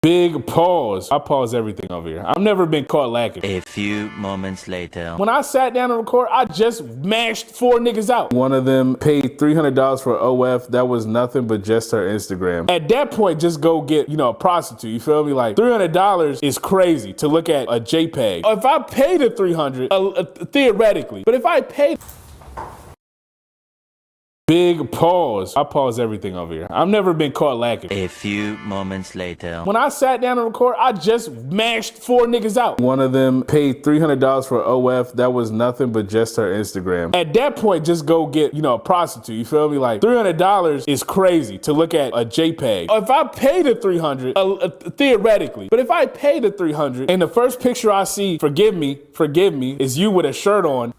Big pause. I pause everything over here. I've never been caught lacking. A few moments later. When I sat down to record, I just mashed 4 niggas out. One of them paid $300 for OF. That was nothing but just her Instagram. At that point, just go get, a prostitute. You feel me? Like $300 is crazy to look at a JPEG. If I paid the $300, theoretically, but if I paid... Big pause. I pause everything over here. I've never been caught lacking. A few moments later. When I sat down to record, I just mashed 4 niggas out. One of them paid $300 for OF. That was nothing but just her Instagram. At that point, just go get, a prostitute. You feel me? Like $300 is crazy to look at a JPEG. If I paid the $300, theoretically, but if I paid the $300 and the first picture I see, forgive me, is you with a shirt on,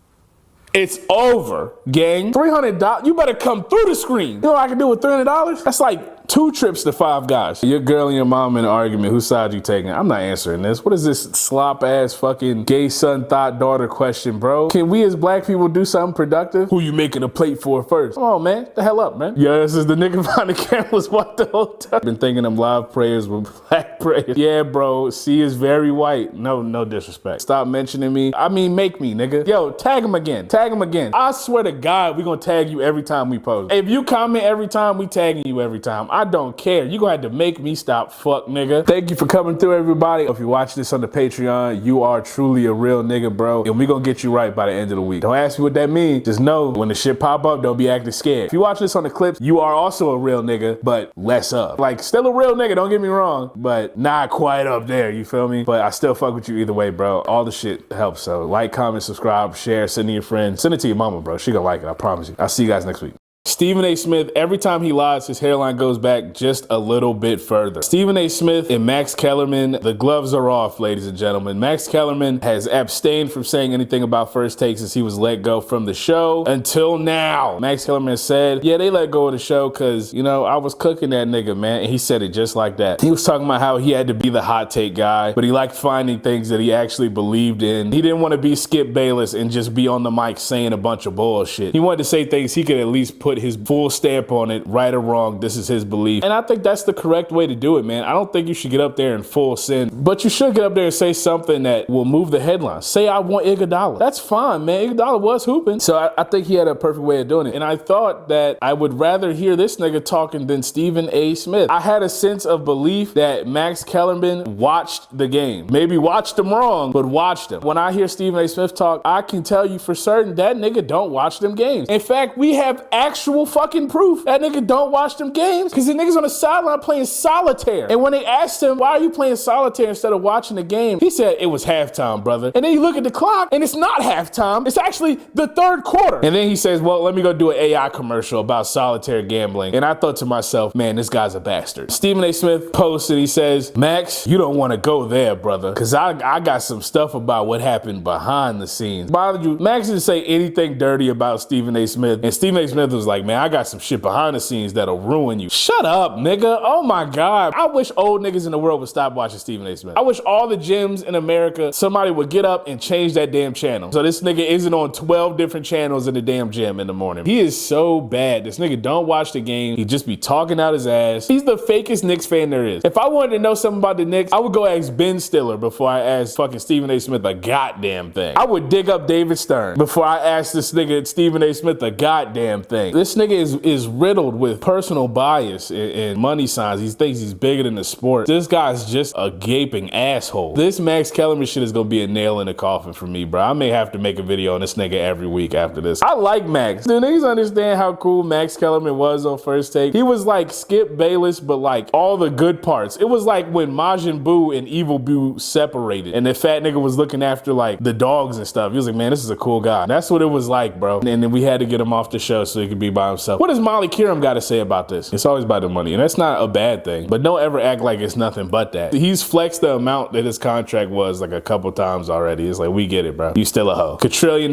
it's over, gang. $300, you better come through the screen. You know what I can do with $300? That's like 2 trips to Five Guys. Your girl and your mom in an argument, whose side you taking? I'm not answering this. What is this slop ass fucking gay son thought daughter question, bro? Can we as black people do something productive? Who you making a plate for first? Come on, man. The hell up, man. Yes, is the nigga behind the camera was what the whole time. Been thinking them live prayers with black prayers. Yeah, bro. C is very white. No disrespect. Stop mentioning me. I mean, make me, nigga. Yo, tag him again. Tag him again. I swear to God, we gonna tag you every time we post. If you comment every time, we tagging you every time. I don't care. You gonna have to make me stop, fuck nigga. Thank you for coming through, everybody. If you watch this on the Patreon, you are truly a real nigga, bro. And we gonna get you right by the end of the week. Don't ask me what that means. Just know when the shit pop up, don't be acting scared. If you watch this on the clips, you are also a real nigga, but less of. Like, still a real nigga, don't get me wrong, but not quite up there, you feel me? But I still fuck with you either way, bro. All the shit helps. So like, comment, subscribe, share, send to your friends. Send it to your mama, bro. She gonna like it, I promise you. I'll see you guys next week. Stephen A. Smith, every time he lies, his hairline goes back just a little bit further. Stephen A. Smith and Max Kellerman, the gloves are off, ladies and gentlemen. Max Kellerman has abstained from saying anything about First Take since he was let go from the show until now. Max Kellerman said, yeah, they let go of the show because, I was cooking that nigga, man. And he said it just like that. He was talking about how he had to be the hot take guy, but he liked finding things that he actually believed in. He didn't want to be Skip Bayless and just be on the mic saying a bunch of bullshit. He wanted to say things he could at least put his full stamp on it, right or wrong, this is his belief. And I think that's the correct way to do it, man. I don't think you should get up there in full sin, but you should get up there and say something that will move the headlines. Say, I want Iguodala. That's fine, man. Iguodala was hooping. So I think he had a perfect way of doing it. And I thought that I would rather hear this nigga talking than Stephen A. Smith. I had a sense of belief that Max Kellerman watched the game. Maybe watched them wrong, but watched them. When I hear Stephen A. Smith talk, I can tell you for certain that nigga don't watch them games. In fact, we have actual fucking proof that nigga don't watch them games because the nigga's on the sideline playing solitaire. And when they asked him, why are you playing solitaire instead of watching the game? He said, it was halftime, brother. And then you look at the clock and it's not halftime. It's actually the 3rd quarter. And then he says, well, let me go do an AI commercial about solitaire gambling. And I thought to myself, man, this guy's a bastard. Stephen A. Smith posted, he says, Max, you don't want to go there, brother, because I got some stuff about what happened behind the scenes. Mind you, Max didn't say anything dirty about Stephen A. Smith. And Stephen A. Smith was like, man, I got some shit behind the scenes that'll ruin you. Shut up, nigga. Oh my God. I wish old niggas in the world would stop watching Stephen A. Smith. I wish all the gyms in America, somebody would get up and change that damn channel. So this nigga isn't on 12 different channels in the damn gym in the morning. He is so bad. This nigga don't watch the game. He just be talking out his ass. He's the fakest Knicks fan there is. If I wanted to know something about the Knicks, I would go ask Ben Stiller before I asked fucking Stephen A. Smith a goddamn thing. I would dig up David Stern before I asked this nigga Stephen A. Smith a goddamn thing. This nigga is riddled with personal bias and money signs. He thinks he's bigger than the sport. This guy's just a gaping asshole. This Max Kellerman shit is gonna be a nail in the coffin for me, bro. I may have to make a video on this nigga every week after this. I like Max. Do niggas understand how cool Max Kellerman was on First Take? He was like Skip Bayless, but like all the good parts. It was like when Majin Buu and Evil Buu separated and the fat nigga was looking after like the dogs and stuff. He was like, man, this is a cool guy. That's what it was like, bro. And then we had to get him off the show so he could be by himself. What does Molly Kiram got to say about this? It's always about the money, and that's not a bad thing, but don't ever act like it's nothing but that. He's flexed the amount that his contract was like a couple times already. It's like, we get it, bro. You still a hoe. $1 trillion,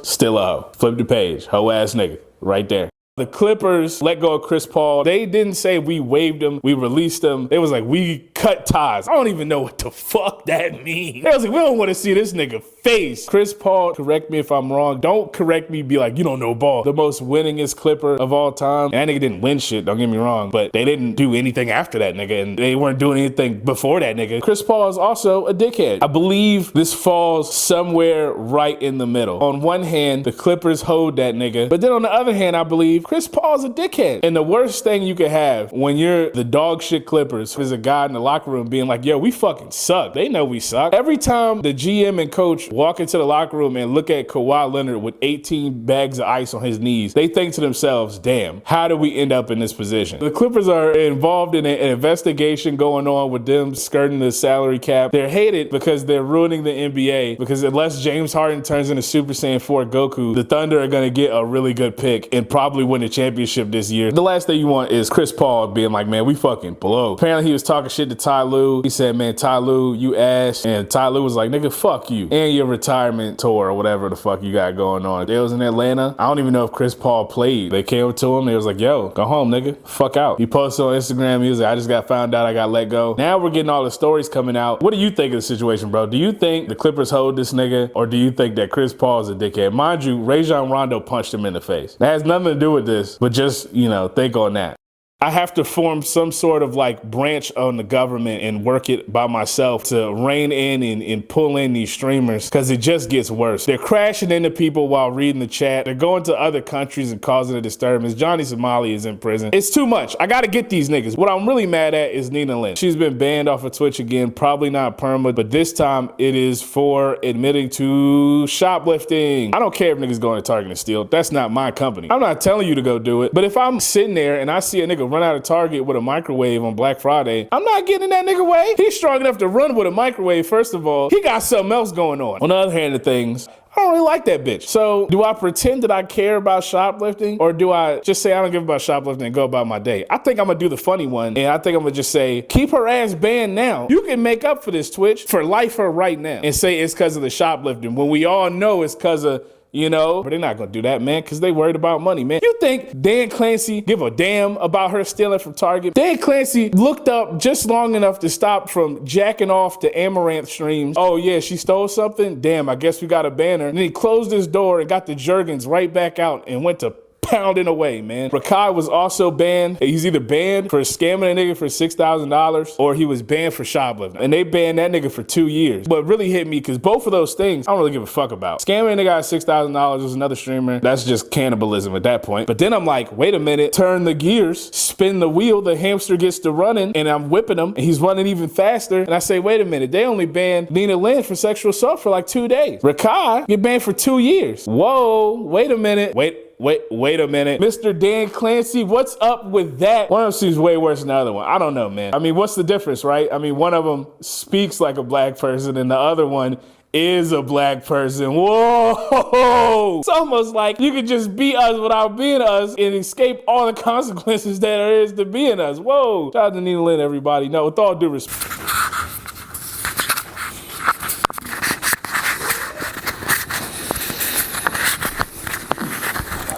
still a hoe. Flip the page. Hoe ass nigga. Right there. The Clippers let go of Chris Paul. They didn't say we waived him, we released him. It was like, we cut ties. I don't even know what the fuck that means. It was like, we don't want to see this nigga face. Chris Paul, correct me if I'm wrong. Don't correct me, be like, you don't know ball. The most winningest Clipper of all time. And that nigga didn't win shit, don't get me wrong. But they didn't do anything after that nigga. And they weren't doing anything before that nigga. Chris Paul is also a dickhead. I believe this falls somewhere right in the middle. On one hand, the Clippers hold that nigga. But then on the other hand, I believe Chris Paul's a dickhead. And the worst thing you could have when you're the dog shit Clippers is a guy in the locker room being like, yo, we fucking suck. They know we suck. Every time the GM and coach walk into the locker room and look at Kawhi Leonard with 18 bags of ice on his knees, they think to themselves, damn, how did we end up in this position? The Clippers are involved in an investigation going on with them skirting the salary cap. They're hated because they're ruining the NBA, because unless James Harden turns into Super Saiyan 4 Goku, the Thunder are going to get a really good pick and probably win the championship this year. The last thing you want is Chris Paul being like, man, we fucking blow. Apparently he was talking shit to Ty Lue. He said, man, Ty Lue, you ass. And Ty Lue was like, nigga, fuck you. And your retirement tour or whatever the fuck you got going on. It was in Atlanta. I don't even know if Chris Paul played. They came to him. They was like, yo, go home, nigga. Fuck out. He posted on Instagram. He was like, I just got found out. I got let go. Now we're getting all the stories coming out. What do you think of the situation, bro? Do you think the Clippers hold this nigga, or do you think that Chris Paul is a dickhead? Mind you, Rajon Rondo punched him in the face. That has nothing to do with this, but just, think on that. I have to form some sort of like branch on the government and work it by myself to rein in and pull in these streamers, because it just gets worse. They're crashing into people while reading the chat. They're going to other countries and causing a disturbance. Johnny Somali is in prison. It's too much. I got to get these niggas. What I'm really mad at is Nina Lynch. She's been banned off of Twitch again, probably not perma, but this time it is for admitting to shoplifting. I don't care if niggas going to Target and steal. That's not my company. I'm not telling you to go do it, but if I'm sitting there and I see a nigga run out of Target with a microwave on Black Friday, I'm not getting in that nigga way. He's strong enough to run with a microwave, first of all. He got something else going on. On the other hand of things, I don't really like that bitch. So do I pretend that I care about shoplifting, or do I just say I don't give about shoplifting and go about my day? I think I'm gonna do the funny one, and I think I'm gonna just say, keep her ass banned now. You can make up for this, Twitch, for life her right now, and say it's because of the shoplifting, when we all know it's because of, but they're not gonna do that, man, because they worried about money, man. You think Dan Clancy give a damn about her stealing from Target? Dan Clancy looked up just long enough to stop from jacking off the Amaranth streams. Oh yeah, she stole something? Damn, I guess we gotta ban her. And then he closed his door and got the Jergens right back out and went to pounding away, man. Rakai was also banned. He's either banned for scamming a nigga for $6,000, or he was banned for shoplifting. And they banned that nigga for 2 years. But it really hit me because both of those things I don't really give a fuck about. Scamming a nigga out of $6,000 was another streamer. That's just cannibalism at that point. But then I'm like, wait a minute, turn the gears, spin the wheel, the hamster gets to running, and I'm whipping him, and he's running even faster. And I say, wait a minute, they only banned Nina Lynch for sexual assault for like 2 days. Rakai get banned for 2 years. Whoa, wait a minute. Wait a minute. Mr. Dan Clancy, what's up with that? One of them seems way worse than the other one. I don't know, man. I mean, what's the difference, right? I mean, one of them speaks like a black person and the other one is a black person. Whoa! It's almost like you could just be us without being us and escape all the consequences that there is to being us. Whoa! Shout out to Nina Lynn, everybody. No, with all due respect.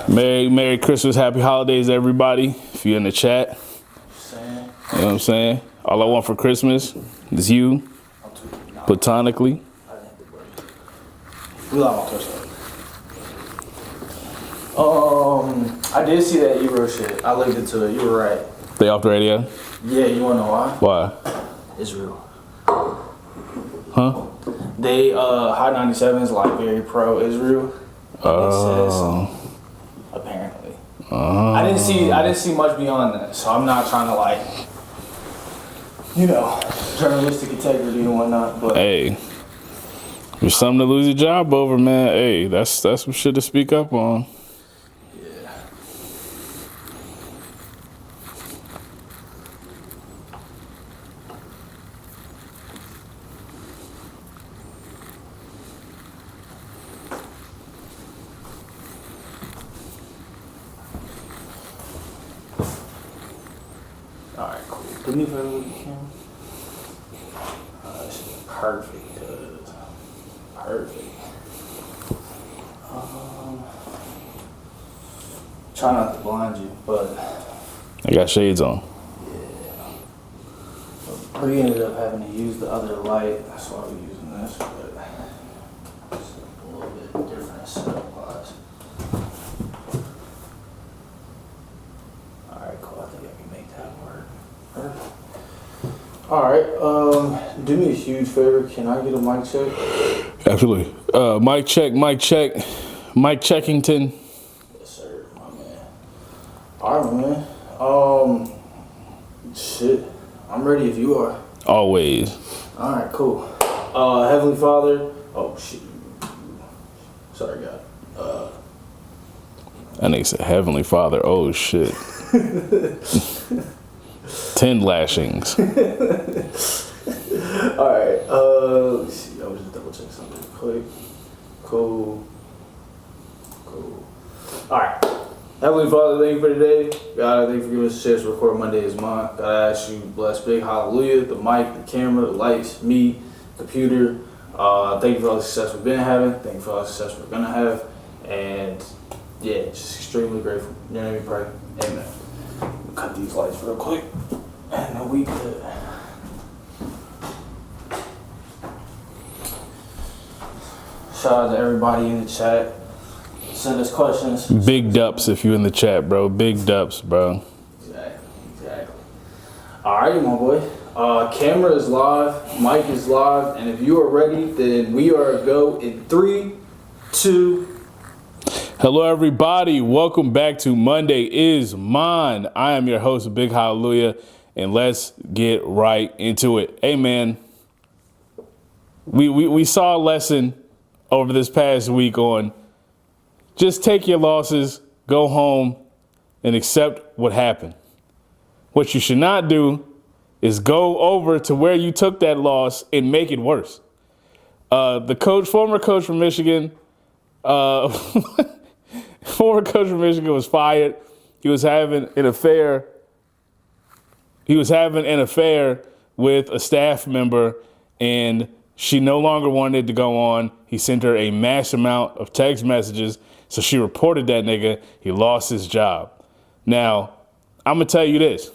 Merry Christmas, happy holidays, everybody. If you're in the chat, you know what I'm saying? All I want for Christmas is you, platonically. I did see that Euro shit. I looked into it. You were right. They off the radio? Yeah, you wanna know why? Why? Israel. Huh? They Hot 97 is like very pro-Israel. Oh. It says, apparently. I didn't see much beyond that, so I'm not trying to like, journalistic integrity and whatnot. But hey, there's something to lose your job over, man. Hey, that's some shit to speak up on. Yeah. All right, cool. Do me a favor with the camera. That's perfect, cuz. Perfect. Try not to blind you, but I got shades on. we ended up having to use the other light. That's why we're using this, but it's a little bit different setup-wise. Alright, cool. I think I can make that work. Alright, do me a huge favor. Can I get a mic check? Absolutely. Mic check, Mike Checkington. Yes, sir, my man. Alright, man. Shit. I'm ready if you are. Always. Alright, cool. Heavenly Father. Oh, shit. Sorry, God. That nigga said Heavenly Father. Oh, shit. 10 lashings. Alright, let's see. I was just double check something real quick. Cool. Alright. Heavenly Father, thank you for today. God, thank you for giving us a chance to record Monday is mine. God, I ask you to bless Big Hallelujah, the mic, the camera, the lights, me, computer. Thank you for all the success we've been having. Thank you for all the success we're gonna have. And yeah, just extremely grateful. In your name we pray. Amen. Cut these lights real quick. And then we good. Shout out to everybody in the chat. Send us questions. Big dups if you in the chat, bro. Big dups, bro. Exactly. Alrighty, my boy. Camera is live, mic is live, and if you are ready, then we are a go in 3, 2. Hello, everybody. Welcome back to Monday is Mine. I am your host, Big Hallelujah, and let's get right into it. Hey, man, we saw a lesson over this past week on just take your losses, go home, and accept what happened. What you should not do is go over to where you took that loss and make it worse. Former coach from Michigan, was fired. He was having an affair. With a staff member, and she no longer wanted to go on. He sent her a mass amount of text messages. So she reported that nigga. He lost his job. Now, I'm going to tell you this.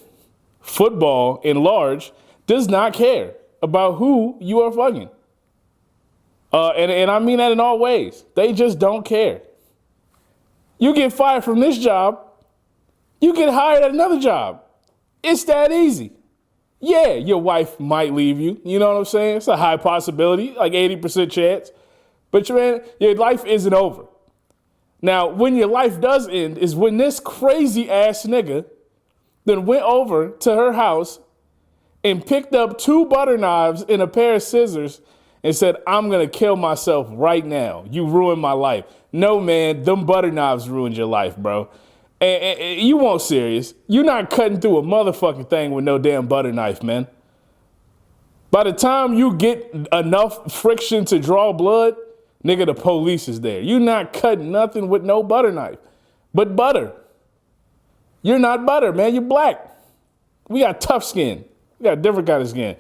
Football, in large, does not care about who you are fucking. And I mean that in all ways. They just don't care. You get fired from this job, you get hired at another job. It's that easy. Yeah, your wife might leave you. You know what I'm saying? It's a high possibility, like 80% chance. But your life isn't over. Now, when your life does end is when this crazy ass nigga then went over to her house and picked up 2 butter knives and a pair of scissors and said, I'm going to kill myself right now. You ruined my life. No, man, them butter knives ruined your life, bro. And you won't serious. You're not cutting through a motherfucking thing with no damn butter knife, man. By the time you get enough friction to draw blood, nigga, the police is there. You're not cutting nothing with no butter knife, but butter. You're not butter, man. You're black. We got tough skin. We got a different kind of skin.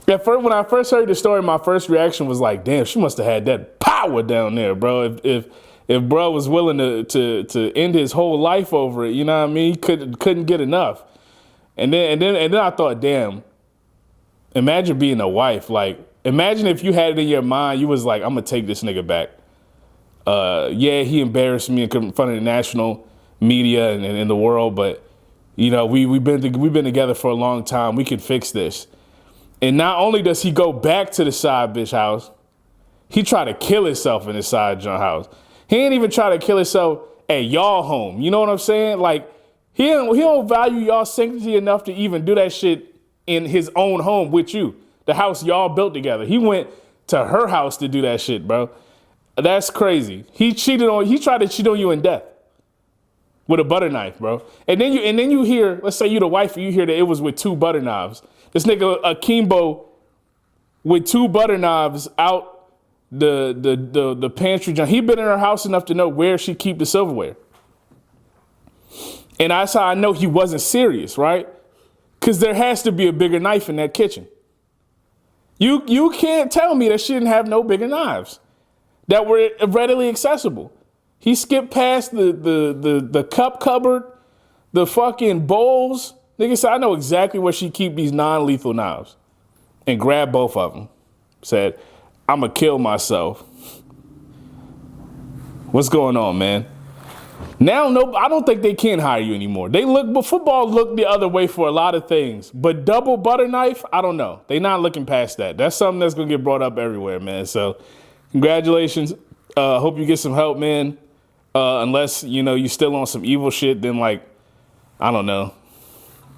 When I first heard the story, my first reaction was like, damn, she must have had that power down there, bro. If bro was willing to end his whole life over it, you know what I mean? He couldn't get enough. And then I thought, damn, imagine being a wife. Like, imagine if you had it in your mind, you was like, I'm gonna take this nigga back. Yeah, he embarrassed me in front of the national media and in the world, but you know, we've been together for a long time. We can fix this. And not only does he go back to the side bitch house, he tried to kill himself in his side joint house. He ain't even try to kill himself at y'all home. You know what I'm saying? Like, he don't value y'all sanctity enough to even do that shit in his own home with you. The house y'all built together. He went to her house to do that shit, bro. That's crazy. He tried to cheat on you in death with a butter knife, bro. And then you hear, let's say you the wife, and you hear that it was with 2 butter knives. This nigga Akimbo with 2 butter knives out the pantry. He been in her house enough to know where she keep the silverware. And that's how I know he wasn't serious, right? Because there has to be a bigger knife in that kitchen. You can't tell me that she didn't have no bigger knives that were readily accessible. He skipped past the cup cupboard, the fucking bowls. Nigga said, I know exactly where she keep these non-lethal knives. And grabbed both of them. Said, I'ma kill myself. What's going on, man? Now, no, I don't think they can hire you anymore. But football looked the other way for a lot of things. But double butter knife, I don't know. They not looking past that. That's something that's gonna get brought up everywhere, man. So, congratulations. Hope you get some help, man. Unless you still on some evil shit, then I don't know.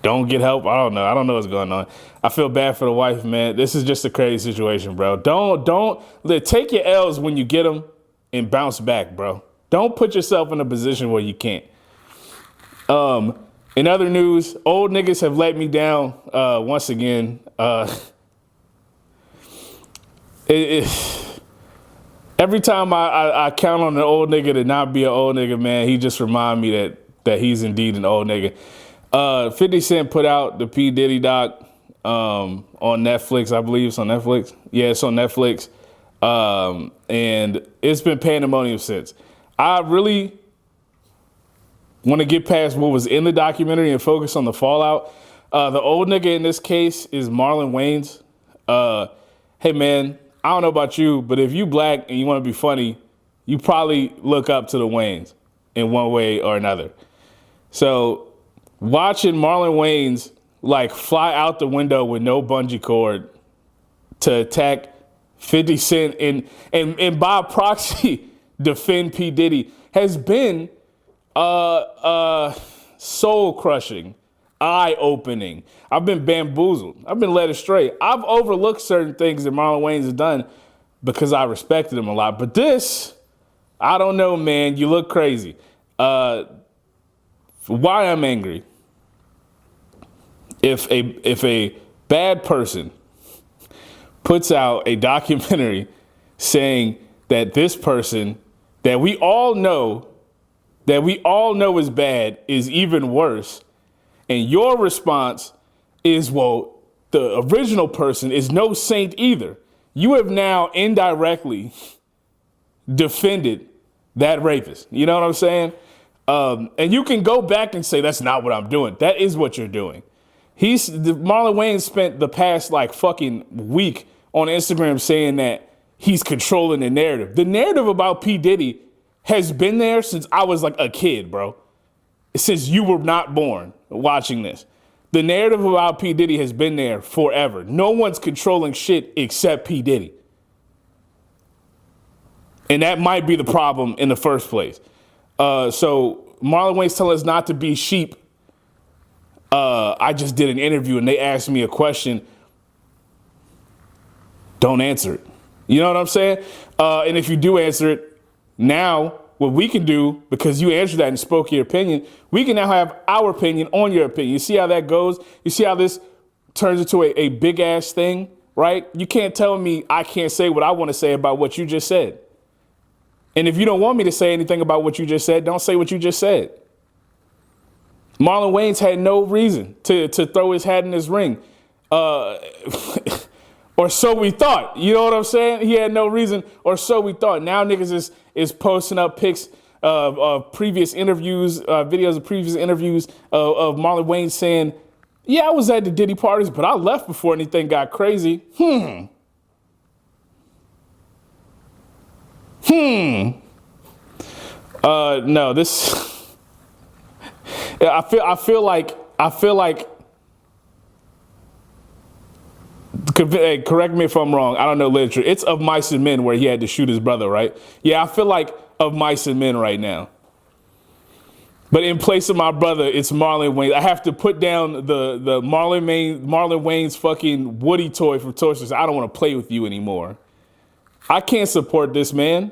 Don't get help. I don't know. I don't know what's going on. I feel bad for the wife, man. This is just a crazy situation, bro. Don't take your L's when you get them and bounce back, bro. Don't put yourself in a position where you can't. In other news, old niggas have let me down once again. Every time I count on an old nigga to not be an old nigga, man, he just remind me that he's indeed an old nigga. 50 Cent put out the P. Diddy doc on Netflix, I believe it's on Netflix. Yeah, it's on Netflix. And it's been pandemonium since. I really want to get past what was in the documentary and focus on the fallout. The old nigga in this case is Marlon Wayans. Hey, man, I don't know about you, but if you black and you want to be funny, you probably look up to the Wayans in one way or another. So watching Marlon Wayans fly out the window with no bungee cord to attack 50 Cent and by proxy defend P. Diddy has been soul crushing, eye opening. I've been bamboozled. I've been led astray. I've overlooked certain things that Marlon Wayans has done because I respected him a lot. But this, I don't know, man. You look crazy. Why I'm angry. If a bad person puts out a documentary saying that this person that we all know is bad is even worse, and your response is, well, the original person is no saint either. You have now indirectly defended that rapist. You know what I'm saying? And you can go back and say, that's not what I'm doing. That is what you're doing. Marlon Wayans spent the past fucking week on Instagram saying that he's controlling the narrative. The narrative about P. Diddy has been there since I was a kid, bro. Since you were not born watching this. The narrative about P. Diddy has been there forever. No one's controlling shit except P. Diddy. And that might be the problem in the first place. So Marlon Wayans telling us not to be sheep. I just did an interview and they asked me a question. Don't answer it. You know what I'm saying? And if you do answer it, now what we can do, because you answered that and spoke your opinion, we can now have our opinion on your opinion. You see how that goes? You see how this turns into a big ass thing, right? You can't tell me I can't say what I want to say about what you just said. And if you don't want me to say anything about what you just said, don't say what you just said. Marlon Wayans had no reason to throw his hat in this ring. Or so we thought. You know what I'm saying? He had no reason, or so we thought. Now niggas is posting up pics of previous interviews, videos of previous interviews of Marlon Wayans saying, yeah, I was at the Diddy parties, but I left before anything got crazy. No, this... I feel like correct me if I'm wrong. I don't know literature. It's Of Mice and Men where he had to shoot his brother, right? Yeah, I feel like Of Mice and Men right now. But in place of my brother, it's Marlon Wayans. I have to put down the Marlon Wayans fucking Woody toy from Toy Story. I don't want to play with you anymore. I can't support this man.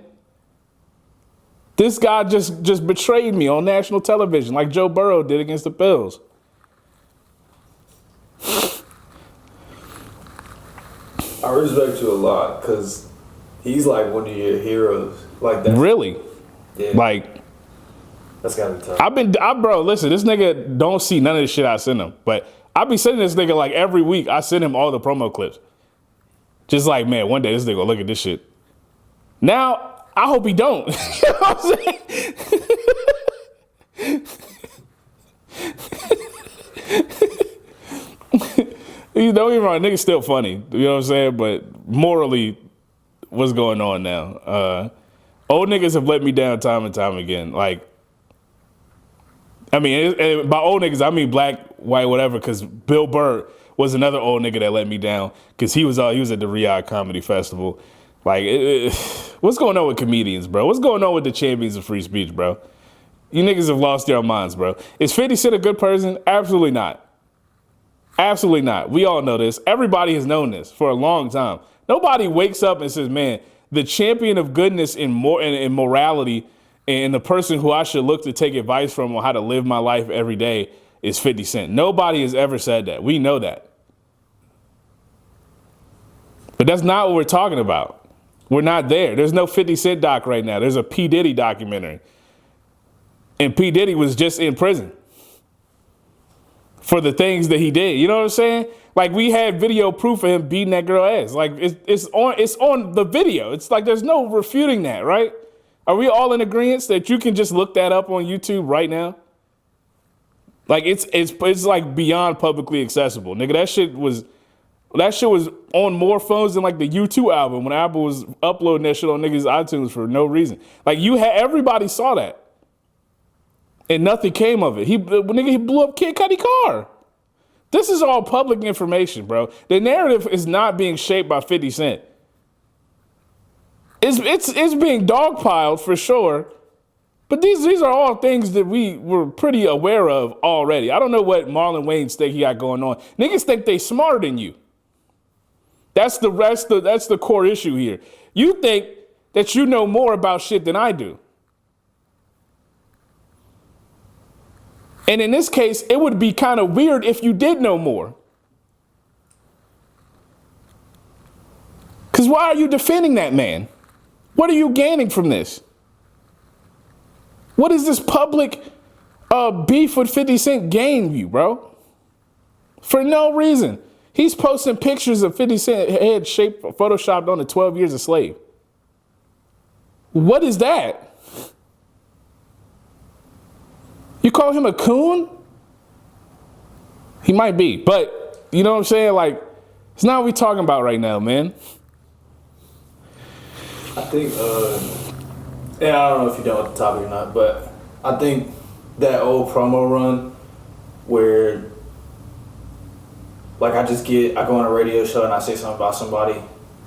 This guy just betrayed me on national television like Joe Burrow did against the Bills. I respect you a lot because he's like one of your heroes. Like that. Really? Yeah. That's gotta be tough. Bro, listen, this nigga don't see none of the shit I send him. But I be sending this nigga every week. I send him all the promo clips. Just man, one day this nigga gonna look at this shit. Now, I hope he don't. You know what I'm saying? You don't get me wrong, nigga's still funny. You know what I'm saying? But morally, what's going on now? Old niggas have let me down time and time again. Like, I mean, and by old niggas, I mean black, white, whatever, because Bill Burr was another old nigga that let me down because he was at the Riyadh Comedy Festival. Like, what's going on with comedians, bro? What's going on with the champions of free speech, bro? You niggas have lost their minds, bro. Is 50 Cent a good person? Absolutely not. Absolutely not. We all know this. Everybody has known this for a long time. Nobody wakes up and says, man, the champion of goodness and morality and the person who I should look to take advice from on how to live my life every day is 50 Cent. Nobody has ever said that. We know that. But that's not what we're talking about. We're not there. There's no 50 Cent doc right now. There's a P. Diddy documentary. And P. Diddy was just in prison for the things that he did. You know what I'm saying? Like, we had video proof of him beating that girl ass. Like, it's on the video. It's like there's no refuting that, right? Are we all in agreement that you can just look that up on YouTube right now? Like, it's like beyond publicly accessible. Nigga, that shit was on more phones than like the U2 album when Apple was uploading that shit on niggas' iTunes for no reason. Like, everybody saw that. And nothing came of it. He blew up Kid Cudi car. This is all public information, bro. The narrative is not being shaped by 50 Cent. It's being dogpiled for sure. But these are all things that we were pretty aware of already. I don't know what Marlon Wayans think he got going on. Niggas think they smarter than you. That's the core issue here. You think that you know more about shit than I do. And in this case, it would be kind of weird if you did know more. Because why are you defending that man? What are you gaining from this? What is this public beef with 50 Cent gain you, bro? For no reason. He's posting pictures of 50 Cent head shaped, photoshopped on the 12 Years a Slave. What is that? You call him a coon? He might be, but you know what I'm saying? Like, it's not what we're talking about right now, man. I think, and I don't know if you're done with the topic or not, but I think that old promo run where, like, I go on a radio show and I say something about somebody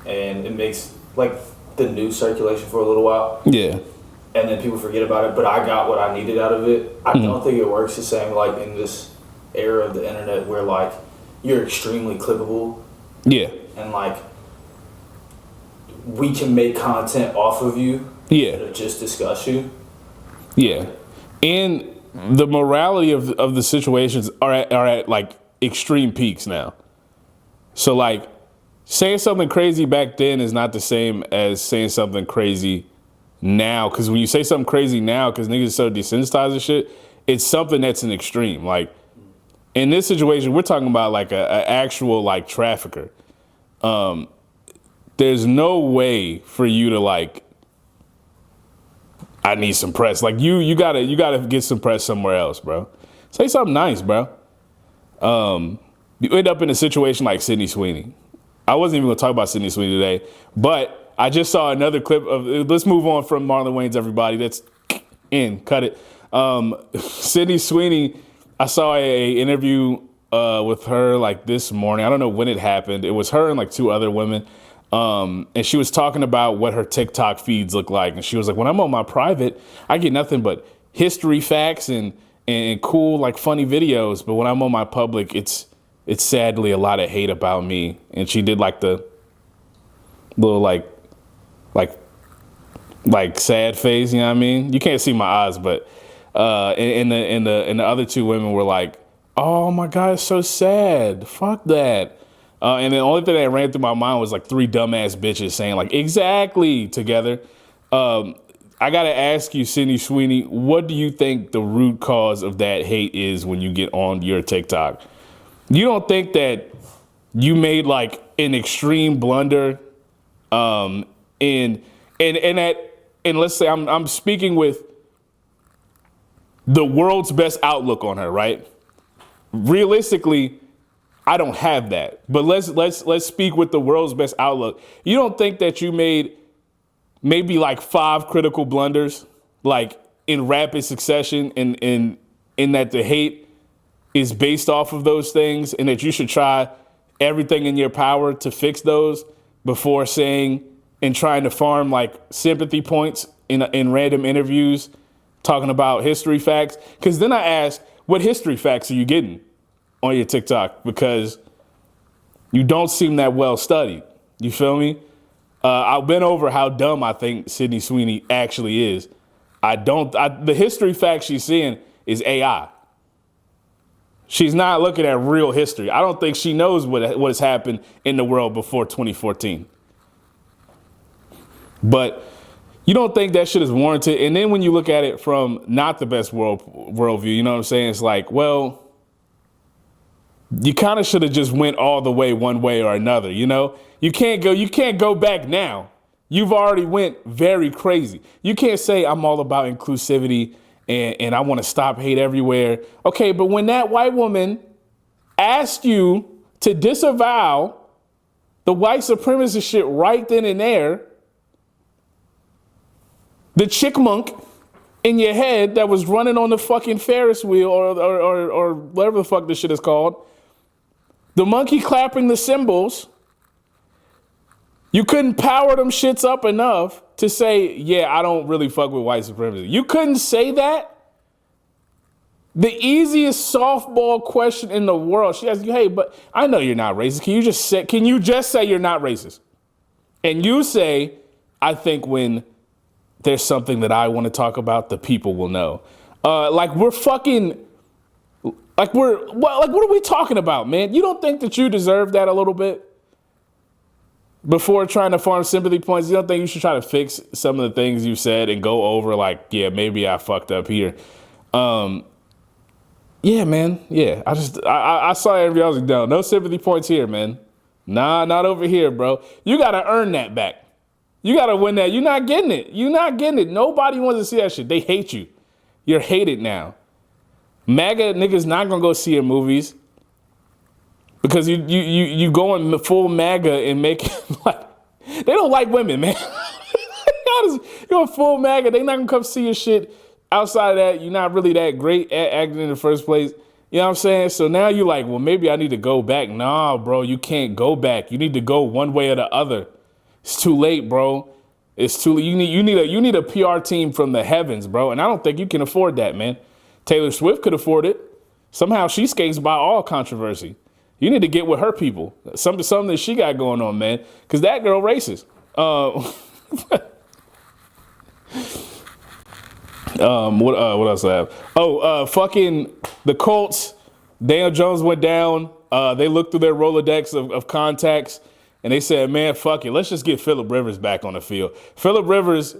and it makes, like, the news circulation for a little while. Yeah. And then people forget about it, but I got what I needed out of it. I don't think it works the same, like, in this era of the internet where, like, you're extremely clippable. Yeah. And, like, we can make content off of you. Yeah. To just discuss you. Yeah. And the morality of the situations are at like extreme peaks now. So, like, saying something crazy back then is not the same as saying something crazy now. Because when you say something crazy now, because niggas are so desensitized and shit, it's something that's an extreme. Like, in this situation, we're talking about like a actual like trafficker. There's no way for you to like, I need some press. Like, you gotta get some press somewhere else, bro. Say something nice, bro. You end up in a situation like Sydney Sweeney. I wasn't even gonna talk about Sydney Sweeney today, but I just saw another clip of, let's move on from Marlon Wayans, everybody. That's in, cut it. Sydney Sweeney, I saw a interview with her like this morning. I don't know when it happened. It was her and like two other women. And she was talking about what her TikTok feeds look like. And she was like, when I'm on my private, I get nothing but history facts and cool, like funny videos. But when I'm on my public, it's sadly a lot of hate about me. And she did like the little like sad face, you know what I mean? You can't see my eyes, but and the other two women were like, oh my God, it's so sad. Fuck that. And the only thing that ran through my mind was like three dumbass bitches saying like, exactly, together. I got to ask you, Sydney Sweeney, what do you think the root cause of that hate is when you get on your TikTok? You don't think that you made like an extreme blunder and that and let's say I'm speaking with the world's best outlook on her, right? Realistically, I don't have that. But let's speak with the world's best outlook. You don't think that you made maybe like 5 critical blunders, like in rapid succession, in that the hate is based off of those things, and that you should try everything in your power to fix those before saying and trying to farm like sympathy points in random interviews talking about history facts? Because then I asked, what history facts are you getting on your TikTok? Because you don't seem that well studied. You feel me? I've been over how dumb I think Sydney Sweeney actually is. The history fact she's seeing is AI. She's not looking at real history. I don't think she knows what has happened in the world before 2014. But you don't think that shit is warranted. And then when you look at it from not the best worldview, you know what I'm saying? It's like, well, you kind of should have just went all the way one way or another, you know? You can't go back now. You've already went very crazy. You can't say I'm all about inclusivity and I want to stop hate everywhere. Okay, but when that white woman asked you to disavow the white supremacist shit right then and there, the chickmunk in your head that was running on the fucking Ferris wheel or whatever the fuck this shit is called, the monkey clapping the cymbals, you couldn't power them shits up enough to say, yeah, I don't really fuck with white supremacy. You couldn't say that? The easiest softball question in the world. She asked you, hey, but I know you're not racist. Can you just say you're not racist? And you say, I think when there's something that I want to talk about, the people will know. What are we talking about, man? You don't think that you deserve that a little bit? Before trying to farm sympathy points, you don't think you should try to fix some of the things you said and go over like, yeah, maybe I fucked up here. Yeah, man. Yeah, I saw everybody. I was like, no sympathy points here, man. Nah, not over here, bro. You got to earn that back. You got to win that. You're not getting it. You're not getting it. Nobody wants to see that shit. They hate you. You're hated now. MAGA niggas not going to go see your movies. Because you going full MAGA and make like they don't like women, man. You're full MAGA. They not gonna come see your shit. Outside of that, you're not really that great at acting in the first place. You know what I'm saying? So now you're like, well, maybe I need to go back. Nah, bro, you can't go back. You need to go one way or the other. It's too late, bro. It's too late. You need a PR team from the heavens, bro. And I don't think you can afford that, man. Taylor Swift could afford it. Somehow she skates by all controversy. You need to get with her people. Something that she got going on, man. Because that girl racist. What else I have? Fucking the Colts. Daniel Jones went down. They looked through their Rolodex of contacts, and they said, man, fuck it. Let's just get Phillip Rivers back on the field. Phillip Rivers,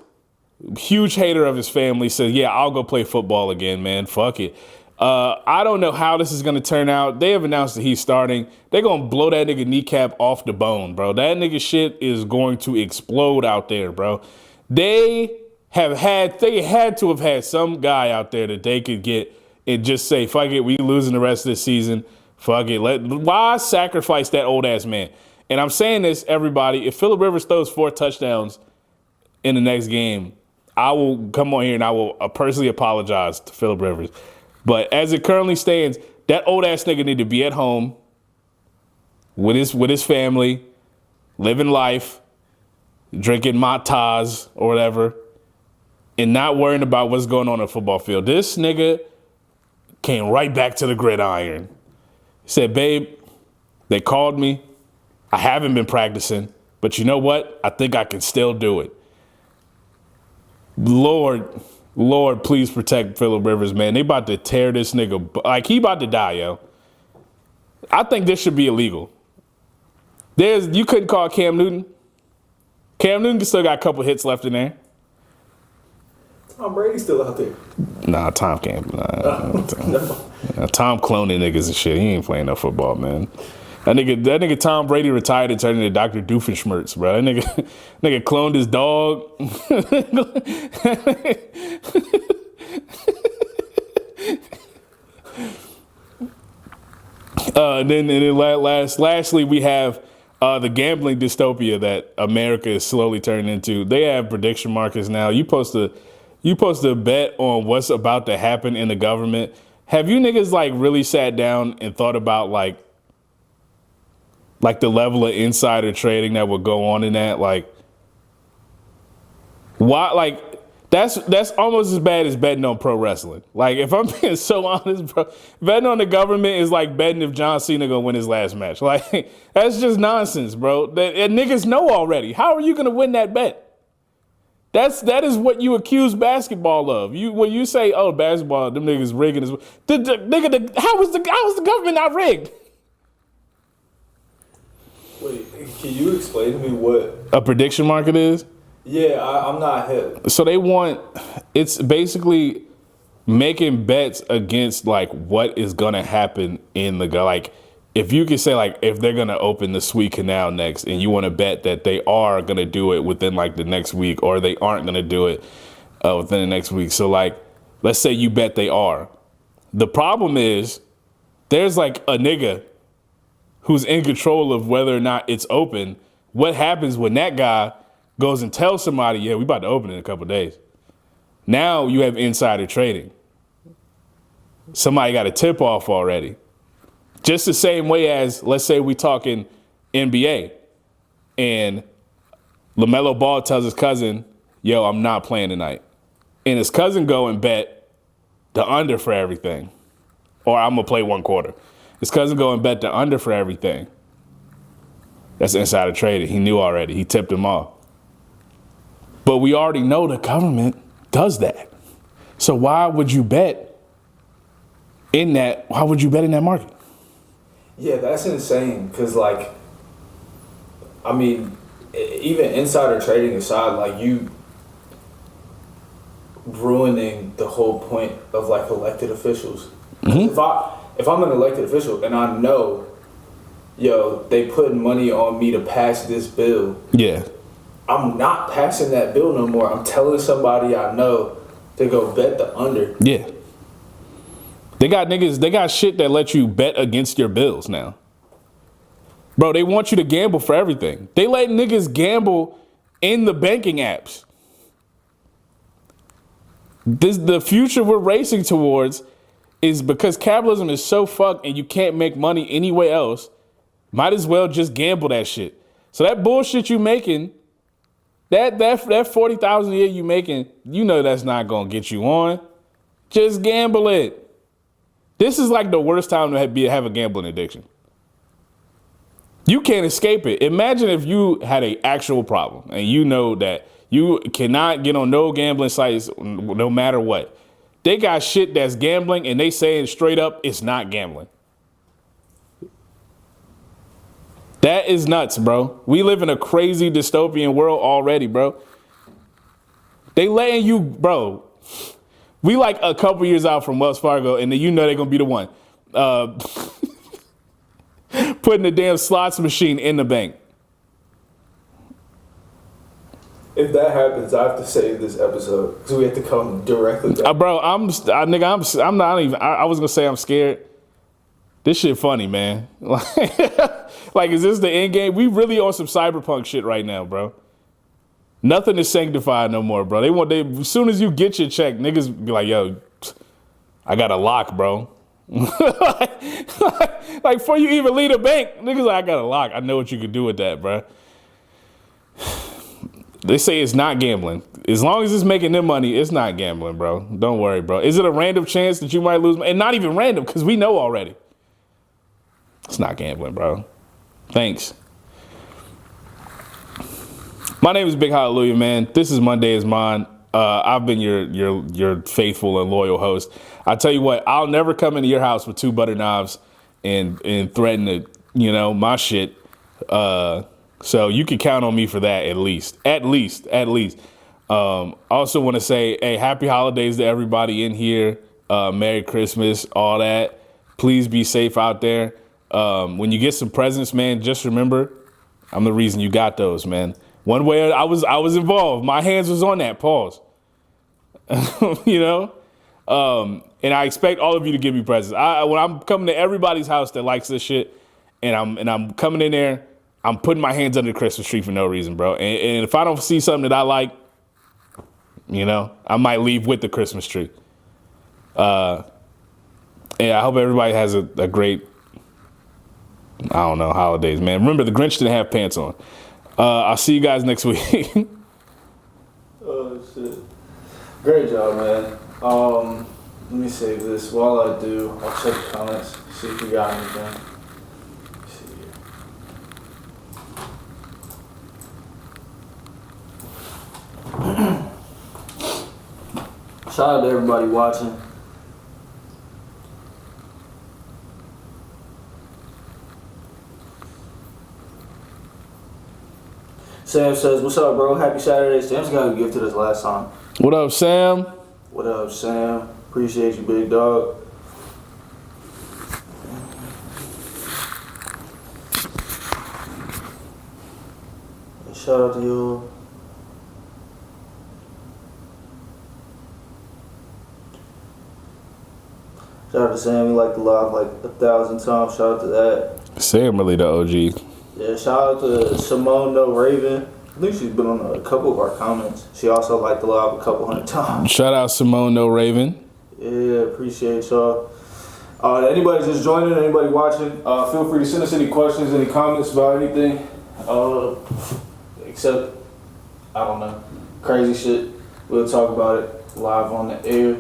huge hater of his family, said, yeah, I'll go play football again, man. Fuck it. I don't know how this is going to turn out. They have announced that he's starting. They're going to blow that nigga kneecap off the bone, bro. That nigga shit is going to explode out there, bro. They had to have had some guy out there that they could get and just say, fuck it, we losing the rest of this season. Fuck it. Why sacrifice that old ass man? And I'm saying this, everybody, if Phillip Rivers throws 4 touchdowns in the next game, I will come on here and I will personally apologize to Phillip Rivers. But as it currently stands, that old ass nigga need to be at home with his family, living life, drinking matas or whatever, and not worrying about what's going on the football field. This nigga came right back to the gridiron. He said, babe, they called me. I haven't been practicing, but you know what? I think I can still do it. Lord, please protect Phillip Rivers, man. They about to tear this nigga. Like, he about to die, yo. I think this should be illegal. You couldn't call Cam Newton. Cam Newton still got a couple hits left in there. Tom Brady's still out there. Nah, Tom can't. Tom cloning niggas and shit. He ain't playing no football, man. That nigga Tom Brady retired and turned into Dr. Doofenshmirtz, bro. That nigga cloned his dog. Lastly, we have the gambling dystopia that America is slowly turning into. They have prediction markets now. You post a bet on what's about to happen in the government. Have you niggas like really sat down and thought about like the level of insider trading that would go on in that? Like, why? Like, that's almost as bad as betting on pro wrestling. Like, if I'm being so honest, bro, betting on the government is like betting if John Cena gonna win his last match. Like, that's just nonsense, bro. And niggas know already. How are you gonna win that bet? That is what you accuse basketball of. When you say, "Oh, basketball, them niggas rigging," how was the government not rigged? Wait, can you explain to me what A prediction market is? Yeah, I'm not hip. So it's basically making bets against like what is gonna happen like if you could say like if they're gonna open the Suez Canal next and you want to bet that they are gonna do it within like the next week or they aren't gonna do it within the next week. So like let's say you bet they are. The problem is there's like a nigga who's in control of whether or not it's open. What happens when that guy goes and tells somebody, yeah, we about to open in a couple of days. Now you have insider trading. Somebody got a tip off already. Just the same way as, let's say we talking NBA and LaMelo Ball tells his cousin, yo, I'm not playing tonight. And his cousin go and bet the under for everything. Or I'm gonna play one quarter. His cousin go and bet the under for everything. That's insider trading. He knew already. He tipped him off. But we already know the government does that. So why would you bet in that? Why would you bet in that market? Yeah, that's insane. Because, like, I mean, even insider trading aside, like, you ruining the whole point of, like, elected officials. Mm-hmm. If I'm an elected official and I know, yo, they put money on me to pass this bill. Yeah. I'm not passing that bill no more. I'm telling somebody I know to go bet the under. Yeah. They got shit that let you bet against your bills now. Bro, they want you to gamble for everything. They let niggas gamble in the banking apps. The future we're racing towards is because capitalism is so fucked and you can't make money anywhere else, might as well just gamble that shit. So that bullshit you making, that $40,000 a year you making, you know that's not gonna get you on. Just gamble it. This is like the worst time to have a gambling addiction. You can't escape it. Imagine if you had an actual problem and you know that you cannot get on no gambling sites no matter what. They got shit that's gambling and they saying straight up it's not gambling. That is nuts, bro. We live in a crazy dystopian world already, bro. They letting you, bro. We like a couple years out from Wells Fargo, and then you know they're gonna be the one putting the damn slots machine in the bank. If that happens, I have to save this episode because we have to come directly back. Bro, I'm not even. I was gonna say I'm scared. This shit funny, man. Like, is this the end game? We really on some cyberpunk shit right now, bro. Nothing is sanctified no more, bro. As soon as you get your check, niggas be like, yo, I got a lock, bro. like before you even leave the bank, niggas like, I got a lock. I know what you could do with that, bro. They say it's not gambling. As long as it's making them money, it's not gambling, bro. Don't worry, bro. Is it a random chance that you might lose? And not even random, because we know already. It's not gambling, bro. Thanks. My name is Big Hallelujah, man. This is Monday is Mine. I've been your faithful and loyal host. I tell you what, I'll never come into your house with two butter knives and threaten to, my shit. So you can count on me for that at least. Also want to say, hey, happy holidays to everybody in here. Merry Christmas, all that. Please be safe out there. When you get some presents, man, just remember, I'm the reason you got those, man. One way I was involved. My hands was on that. Pause. You know? And I expect all of you to give me presents. When I'm coming to everybody's house that likes this shit, and I'm coming in there, I'm putting my hands under the Christmas tree for no reason, bro. And if I don't see something that I like, you know, I might leave with the Christmas tree. And I hope everybody has a great, I don't know, holidays, man. Remember, the Grinch didn't have pants on. I'll see you guys next week. Oh, shit. Great job, man. Let me save this. While I do, I'll check the comments, see if you got anything. Let's see here. Shout out to everybody watching. Sam says, "What's up, bro? Happy Saturday." Sam's got a gift to us last time. What up, Sam? What up, Sam? Appreciate you, big dog. Shout out to you. Shout out to Sam. He liked the live like 1,000 times. Shout out to that. Sam really the OG. Yeah, shout out to Simone No Raven. I think she's been on a couple of our comments. She also liked the live a couple hundred times. Shout out Simone No Raven. Yeah, appreciate y'all. Anybody just joining, anybody watching, feel free to send us any questions, any comments about anything. Except, I don't know, crazy shit. We'll talk about it live on the air.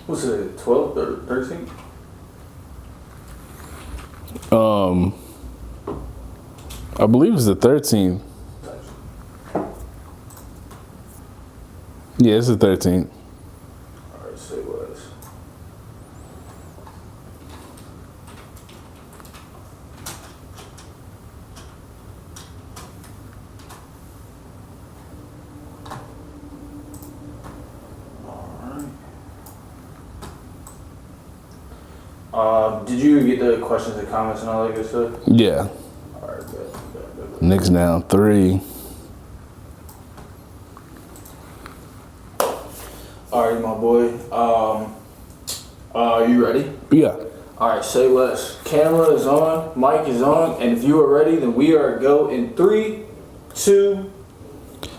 What's it, 12th or 13th? I believe it's the 13th. Yeah, it's the 13th. Alright, say less. Did you get the questions and comments and all that good stuff? Yeah. Alright, bet. Knicks down 3. Alright, my boy. You ready? Yeah. Alright, say less. Camera is on, mic is on, and if you are ready, then we are go in 3, 2.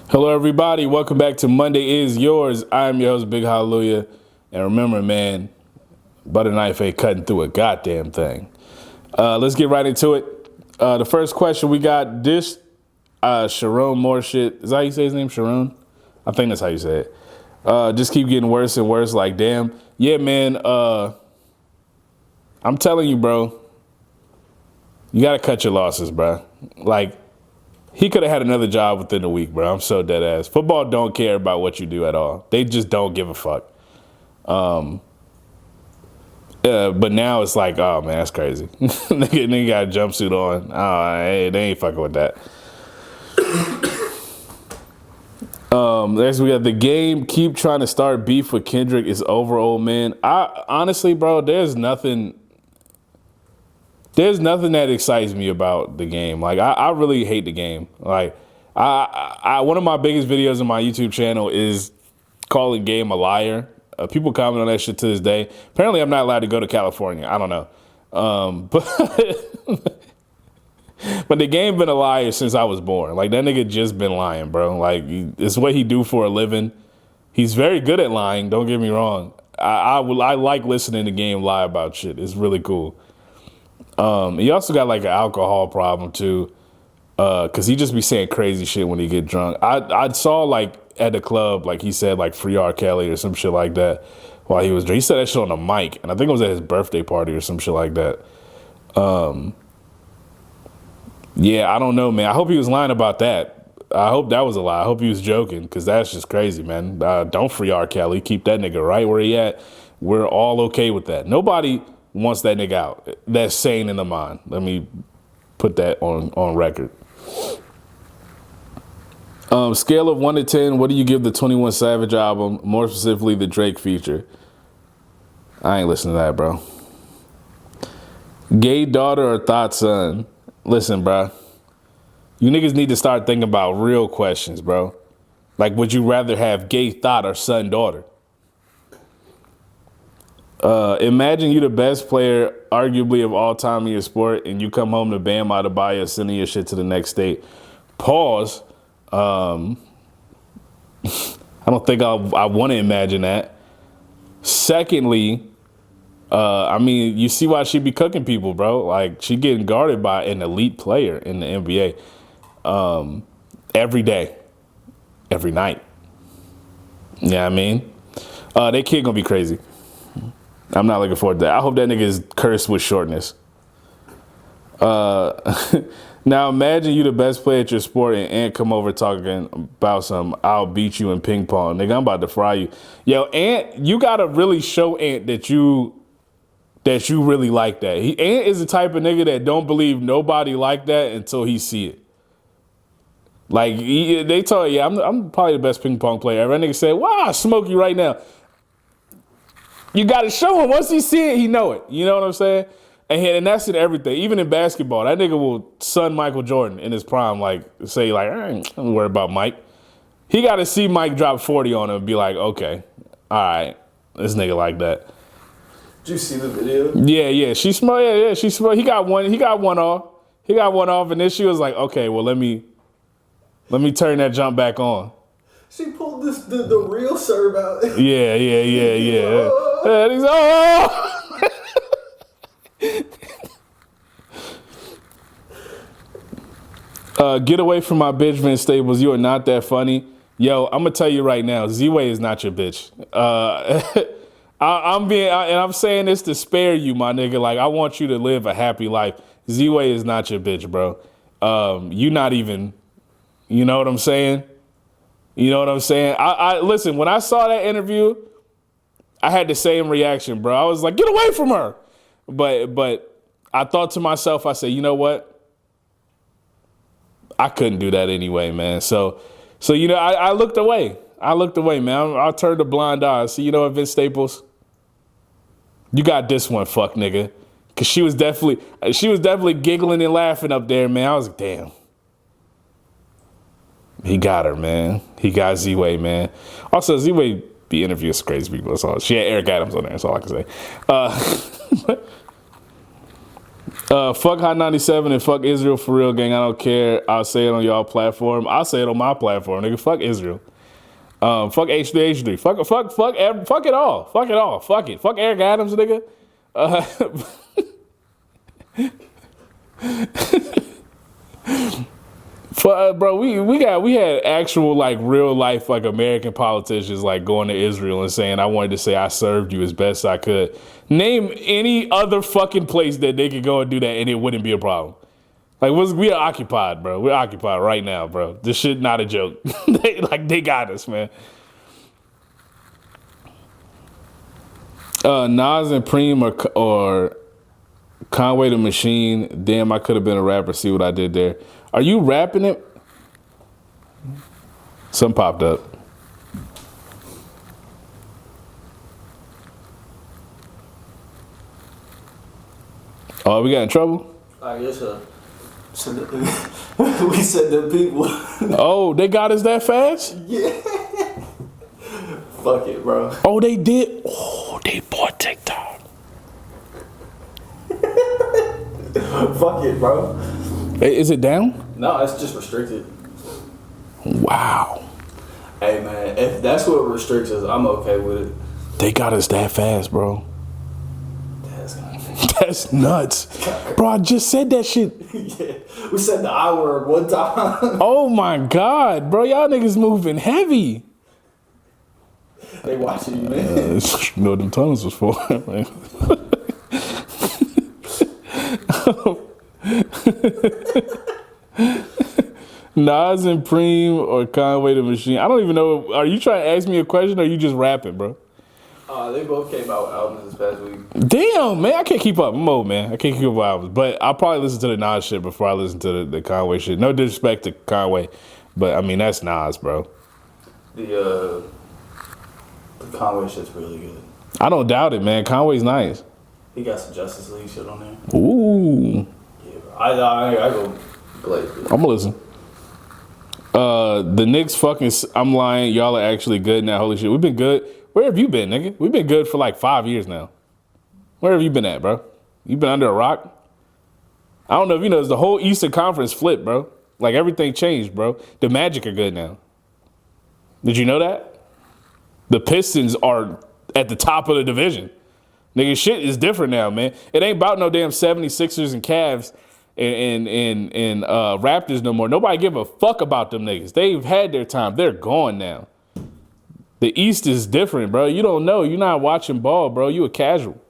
Hello, everybody. Welcome back to Monday Is Yours. I am your host, Big Hallelujah. And remember, man, butter knife ain't cutting through a goddamn thing. Let's get right into it. The first question we got, this Sharon Moore shit. Is that how you say his name, Sharon? I think that's how you say it. Just keep getting worse and worse. Like, damn. Yeah, man. I'm telling you, bro. You got to cut your losses, bro. Like, he could have had another job within a week, bro. I'm so dead ass. Football don't care about what you do at all. They just don't give a fuck. But now it's like, oh, man, that's crazy. Nigga got a jumpsuit on. Oh, hey, they ain't fucking with that. Next we got the game. Keep trying to start beef with Kendrick is over, old man. I honestly, bro, there's nothing that excites me about the game. Like, I really hate the game. Like, I one of my biggest videos on my YouTube channel is calling Game a liar. People comment on that shit to this day. Apparently, I'm not allowed to go to California. I don't know. But the game been a liar since I was born. Like, that nigga just been lying, bro. Like, it's what he do for a living. He's very good at lying. Don't get me wrong. I like listening to Game lie about shit. It's really cool. He also got like an alcohol problem too, because he just be saying crazy shit when he get drunk. I saw like at the club, like he said like free R. Kelly or some shit like that while he was drinking. He said that shit on the mic, and I think it was at his birthday party or some shit like that. Yeah, I don't know, man. I hope he was lying about that. I hope that was a lie. I hope he was joking, because that's just crazy, man. Don't free R. Kelly. Keep that nigga right where he at. We're all okay with that. Nobody wants that nigga out. That's sane in the mind. Let me put that on record. Scale of 1 to 10, what do you give the 21 Savage album, more specifically the Drake feature? I ain't listening to that, bro. Gay daughter or thought son? Listen, bro. You niggas need to start thinking about real questions, bro. Like, would you rather have gay thought or son daughter? Imagine you the best player, arguably of all time in your sport, and you come home to Bam Adebayo sending your shit to the next state. Pause. I don't think I want to imagine that. Secondly, I mean, you see why she be cooking people, bro. Like, she getting guarded by an elite player in the NBA every day, every night. You know what I mean? That kid gonna be crazy. I'm not looking forward to that. I hope that nigga is cursed with shortness. Now imagine you the best player at your sport and Ant come over talking about some I'll beat you in ping pong. Nigga, I'm about to fry you. Yo, Ant, you gotta really show Ant that you really like that. Ant is the type of nigga that don't believe nobody like that until he see it. Like, they told you, I'm probably the best ping pong player ever. That nigga said, wow, I smoke you right now. You got to show him. Once he see it, he know it. You know what I'm saying? And that's in everything. Even in basketball, that nigga will son Michael Jordan in his prime, like, say, like, I ain't worried about Mike. He got to see Mike drop 40 on him and be like, okay, all right, this nigga like that. Did you see the video? Yeah. She smart. Yeah, she smart. He got one off. And then she was like, okay, well, let me turn that jump back on. She pulled the real serve out. Yeah. And he's get away from my bitch, Vince Staples. You are not that funny. Yo, I'm gonna tell you right now, Z-Way is not your bitch. I'm saying this to spare you, my nigga. Like, I want you to live a happy life. Z-Way is not your bitch, bro. You not even, you know what I'm saying? I listen, when I saw that interview, I had the same reaction, bro. I was like, get away from her. But I thought to myself, I said, you know what? I couldn't do that anyway, man. So you know, I looked away. Man. I turned a blind eye. So, you know what, Vince Staples? You got this one, fuck nigga. Cause she was definitely giggling and laughing up there, man. I was like, damn. He got her, man. He got Z-Way, man. Also, Z-Way be interviewing crazy people. That's all. She had Eric Adams on there. That's all I can say. Fuck Hot 97 and fuck Israel for real, gang. I don't care. I'll say it on y'all platform. I'll say it on my platform, nigga. Fuck Israel. Fuck H3H3. Fuck it all. Fuck it all. Fuck it. Fuck Eric Adams, nigga. Bro, we had actual, like, real life, like, American politicians, like, going to Israel and saying, I wanted to say I served you as best I could. Name any other fucking place that they could go and do that and it wouldn't be a problem. Like, we are occupied, bro. We're occupied right now, bro. This shit not a joke. they got us, man. Nas and Preem or Conway the Machine. Damn, I could have been a rapper. See what I did there. Are you rapping it? Something popped up. Oh, we got in trouble? I guess so. We said the people. Oh, they got us that fast? Yeah. Fuck it, bro. Oh, they did? Oh, they bought TikTok. Fuck it, bro. Hey, is it down? No, it's just restricted. Wow. Hey, man, if that's what restricts us, I'm okay with it. They got us that fast, bro. That's nuts. Bro, I just said that shit. Yeah, we said the I word one time. Oh, my God, bro. Y'all niggas moving heavy. They watching you, man. You know what them tunnels was for, man. Nas and Preem or Conway the Machine. I don't even know. Are you trying to ask me a question or are you just rapping, bro? They both came out with albums this past week. Damn, man, I can't keep up. I'm old, man. I can't keep up with albums. But I'll probably listen to the Nas shit before I listen to the Conway shit. No disrespect to Conway, but I mean, that's Nas, bro. The Conway shit's really good. I don't doubt it, man. Conway's nice. He got some Justice League shit on there. Ooh. Yeah, bro. I go Blake. I'm gonna listen. The Knicks fucking, I'm lying. Y'all are actually good now. Holy shit. We've been good. Where have you been, nigga? We've been good for like 5 years now. Where have you been at, bro? You been under a rock? I don't know if you know, the whole Eastern Conference flipped, bro. Like everything changed, bro. The Magic are good now. Did you know that? The Pistons are at the top of the division. Nigga, shit is different now, man. It ain't about no damn 76ers and Cavs and Raptors no more. Nobody give a fuck about them niggas. They've had their time. They're gone now. The East is different, bro. You don't know. You're not watching ball, bro. You a casual.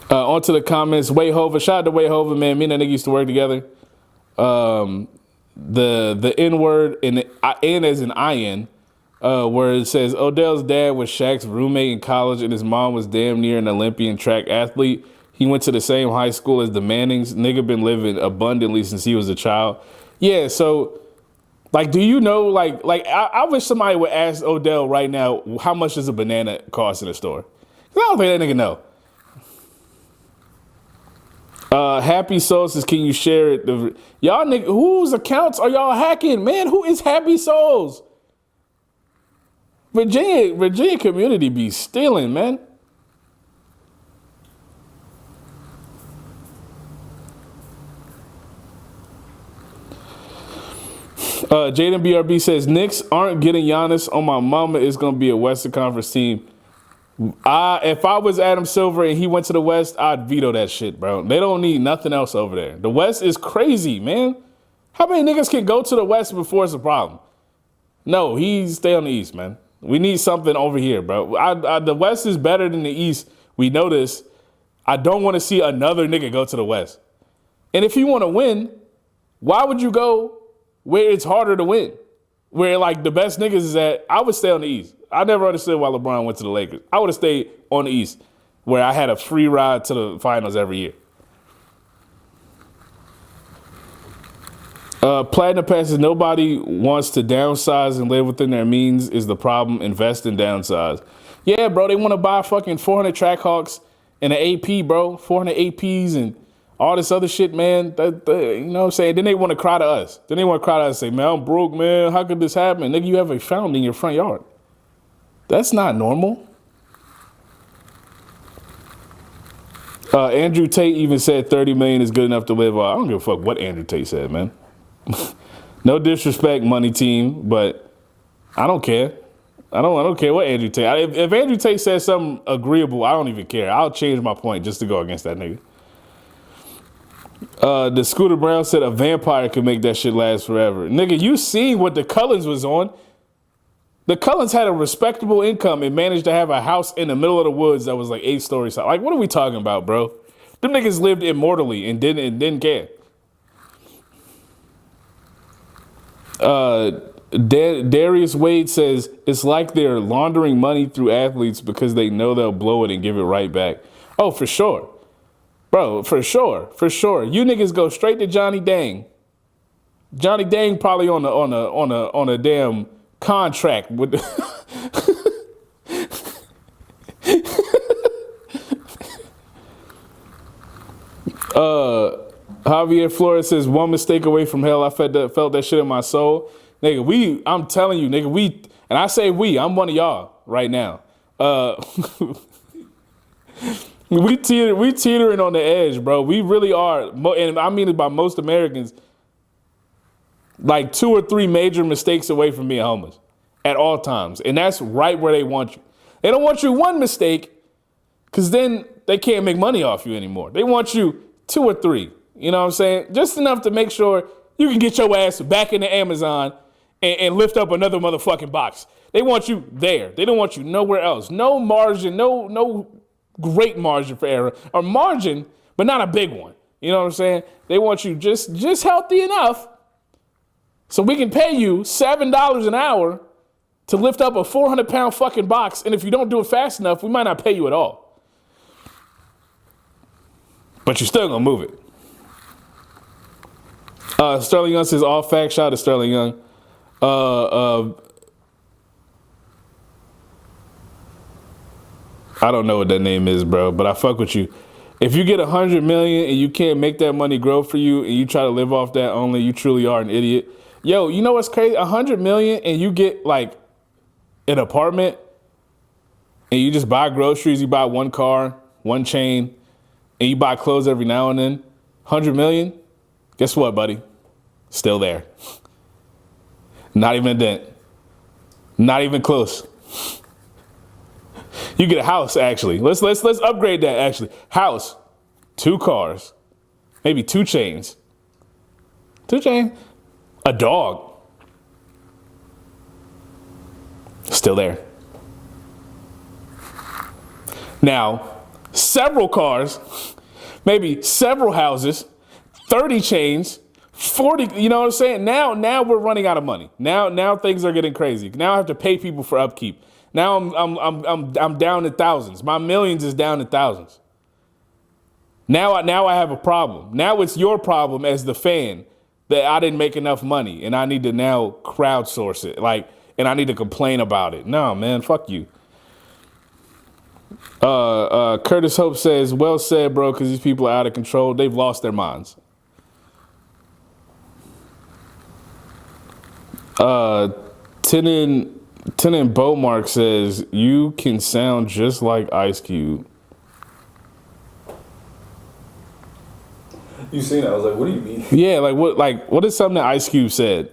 On to the comments. Wayhover. Shout out to Wayhover, man. Me and that nigga used to work together. The N-word and N as an I-N, where it says Odell's dad was Shaq's roommate in college and his mom was damn near an Olympian track athlete. He went to the same high school as the Mannings. Nigga been living abundantly since he was a child. Yeah, so... Like, do you know, like I wish somebody would ask Odell right now, how much does a banana cost in a store? 'Cause I don't think that nigga know. Happy Soul says, can you share it? Y'all nigga, whose accounts are y'all hacking? Man, who is Happy Souls? Virginia community be stealing, man. Jaden BRB says, Knicks aren't getting Giannis. On my mama, it's going to be a Western Conference team. If I was Adam Silver and he went to the West, I'd veto that shit, bro. They don't need nothing else over there. The West is crazy, man. How many niggas can go to the West before it's a problem? No, stay on the East, man. We need something over here, bro. The West is better than the East. We know this. I don't want to see another nigga go to the West. And if you want to win, why would you go where it's harder to win? Where like the best niggas is at? I would stay on the East. I never understood why LeBron went to the Lakers. I would have stayed on the East, where I had a free ride to the finals every year. Platinum passes, nobody wants to downsize and live within their means is the problem. Invest in downsize. Yeah, bro, they want to buy fucking 400 Trackhawks and an AP, bro. 400 APs and all this other shit, man. You know what I'm saying? Then they want to cry to us. Then they want to cry to us and say, man, I'm broke, man. How could this happen? Nigga, you have a fountain in your front yard. That's not normal. Andrew Tate even said 30 million is good enough to live on. I don't give a fuck what Andrew Tate said, man. No disrespect, money team, but I don't care. I don't care what Andrew Tate. If Andrew Tate says something agreeable, I don't even care. I'll change my point just to go against that nigga. The Scooter Brown said a vampire could make that shit last forever. Nigga, you seen what the Cullens was on. The Cullens had a respectable income and managed to have a house in the middle of the woods that was like 8 stories high. Like, what are we talking about, bro? Them niggas lived immortally and didn't care. Darius Wade says, it's like they're laundering money through athletes because they know they'll blow it and give it right back. Oh, for sure. Bro, for sure. You niggas go straight to Johnny Dang. Johnny Dang probably on a damn contract with Javier Flores says, one mistake away from hell. I felt that shit in my soul. Nigga, I'm telling you, nigga, and I say I'm one of y'all right now. We teetering on the edge, bro. We really are. And I mean it by most Americans, like 2 or 3 major mistakes away from being homeless at all times. And that's right where they want you. They don't want you one mistake because then they can't make money off you anymore. They want you 2 or 3. You know what I'm saying? Just enough to make sure you can get your ass back into Amazon and lift up another motherfucking box. They want you there. They don't want you nowhere else. No margin, no great margin for error. Or margin, but not a big one. You know what I'm saying? They want you just healthy enough so we can pay you $7 an hour to lift up a 400-pound fucking box, and if you don't do it fast enough, we might not pay you at all. But you're still gonna move it. Sterling Young says all facts. Shout out to Sterling Young. I don't know what that name is, bro, but I fuck with you. If you get 100 million and you can't make that money grow for you and you try to live off that only, you truly are an idiot. Yo, you know what's crazy? 100 million and you get like an apartment and you just buy groceries, you buy one car, one chain, and you buy clothes every now and then. 100 million, guess what, buddy? Still there. Not even a dent. Not even close. You get a house, actually. Let's upgrade that, actually. House, 2 cars, maybe 2 chains. 2 chains, a dog. Still there. Now, several cars, maybe several houses, 30 chains, 40, you know what I'm saying? Now we're running out of money. Now things are getting crazy. Now I have to pay people for upkeep. Now I'm down to thousands. My millions is down to thousands. Now I have a problem. Now it's your problem as the fan that I didn't make enough money and I need to now crowdsource it. And I need to complain about it. No, man, fuck you. Curtis Hope says, well said, bro, because these people are out of control. They've lost their minds. Tenon Beaumark says, you can sound just like Ice Cube. You seen it? I was like, what do you mean? Yeah, what is something that Ice Cube said?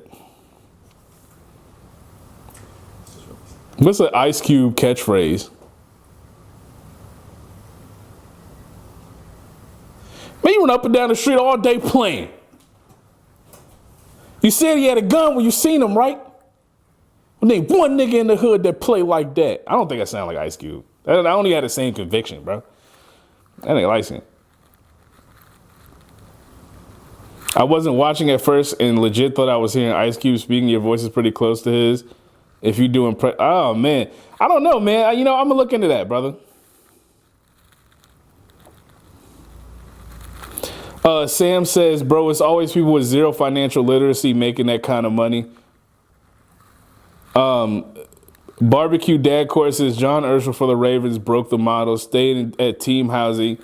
What's an Ice Cube catchphrase? Man, you went up and down the street all day playing. You said he had a gun when you seen him, right? Well, name one nigga in the hood that play like that. I don't think I sound like Ice Cube. I only had the same conviction, bro. That ain't licensed. I wasn't watching at first and legit thought I was hearing Ice Cube speaking. Your voice is pretty close to his. If you do oh, man. I don't know, man. I'm going to look into that, brother. Sam says, bro, it's always people with zero financial literacy making that kind of money. Barbecue Dad Court says, John Urschel for the Ravens broke the model, stayed at team housing,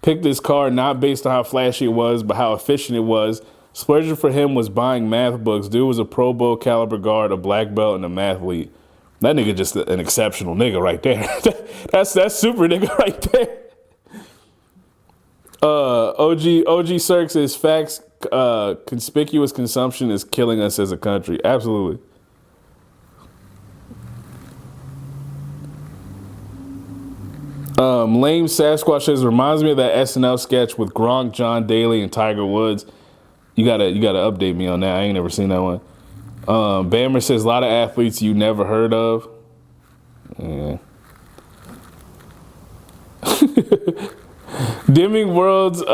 picked this car not based on how flashy it was, but how efficient it was. Splurging for him was buying math books. Dude was a Pro Bowl caliber guard, a black belt, and a mathlete. That nigga just an exceptional nigga right there. That's super nigga right there. OG Cirque says, facts, conspicuous consumption is killing us as a country. Absolutely. Lame Sasquatch says, reminds me of that SNL sketch with Gronk, John Daly, and Tiger Woods. You gotta update me on that. I ain't never seen that one. Bammer says, a lot of athletes you never heard of. Yeah. Dimming worlds in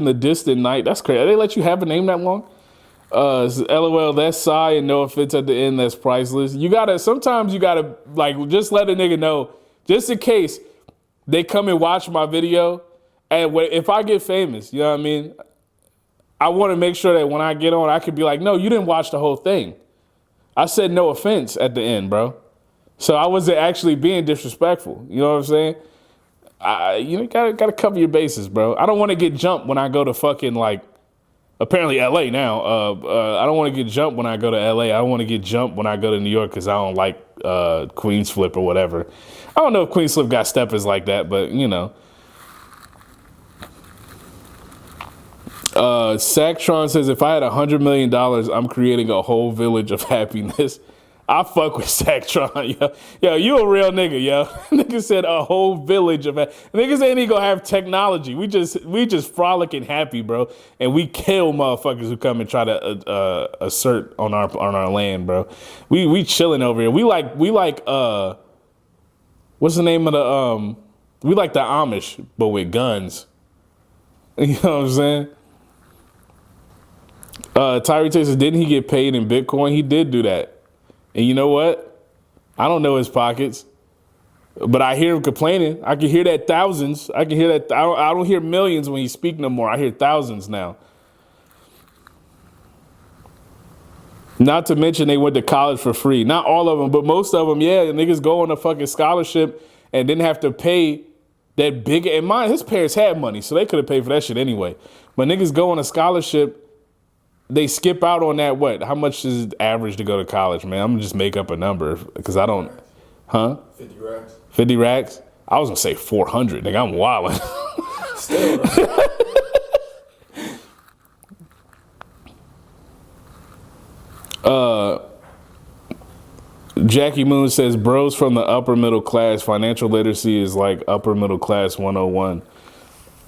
the distant night. That's crazy. They let you have a name that long? LOL, that's sigh and no offense at the end. That's priceless. Sometimes you gotta just let a nigga know, just in case they come and watch my video. And if I get famous, you know what I mean? I want to make sure that when I get on, I could be like, no, you didn't watch the whole thing. I said no offense at the end, bro. So I wasn't actually being disrespectful. You know what I'm saying? You gotta cover your bases, bro. I don't want to get jumped when I go to fucking apparently LA now. I don't want to get jumped when I go to LA. I don't want to get jumped when I go to New York because I don't like Queens Flip or whatever. I don't know if Queens Flip got steppers like that, but you know. Sactron says, if I had $100 million, I'm creating a whole village of happiness. I fuck with Sactron, yo. You a real nigga, yo. Nigga said a whole village of niggas ain't even gonna have technology. We just frolicking happy, bro. And we kill motherfuckers who come and try to assert on our land, bro. We chilling over here. We like what's the name of the we like the Amish, but with guns. You know what I'm saying? Tyree says, didn't he get paid in Bitcoin? He did do that. And you know what? I don't know his pockets, but I hear him complaining. I can hear that thousands. I can hear that. I don't hear millions when he speak no more. I hear thousands now. Not to mention they went to college for free. Not all of them, but most of them, yeah. Niggas go on a fucking scholarship and didn't have to pay that big. And mind, his parents had money, so they could have paid for that shit anyway. But niggas go on a scholarship, they skip out on that. What? How much is it average to go to college, man? I'm gonna just make up a number because I don't. Huh? 50 racks. 50 racks? I was gonna say 400. Nigga, I'm wildin'. Still. Jackie Moon says, bros from the upper middle class, financial literacy is like upper middle class 101.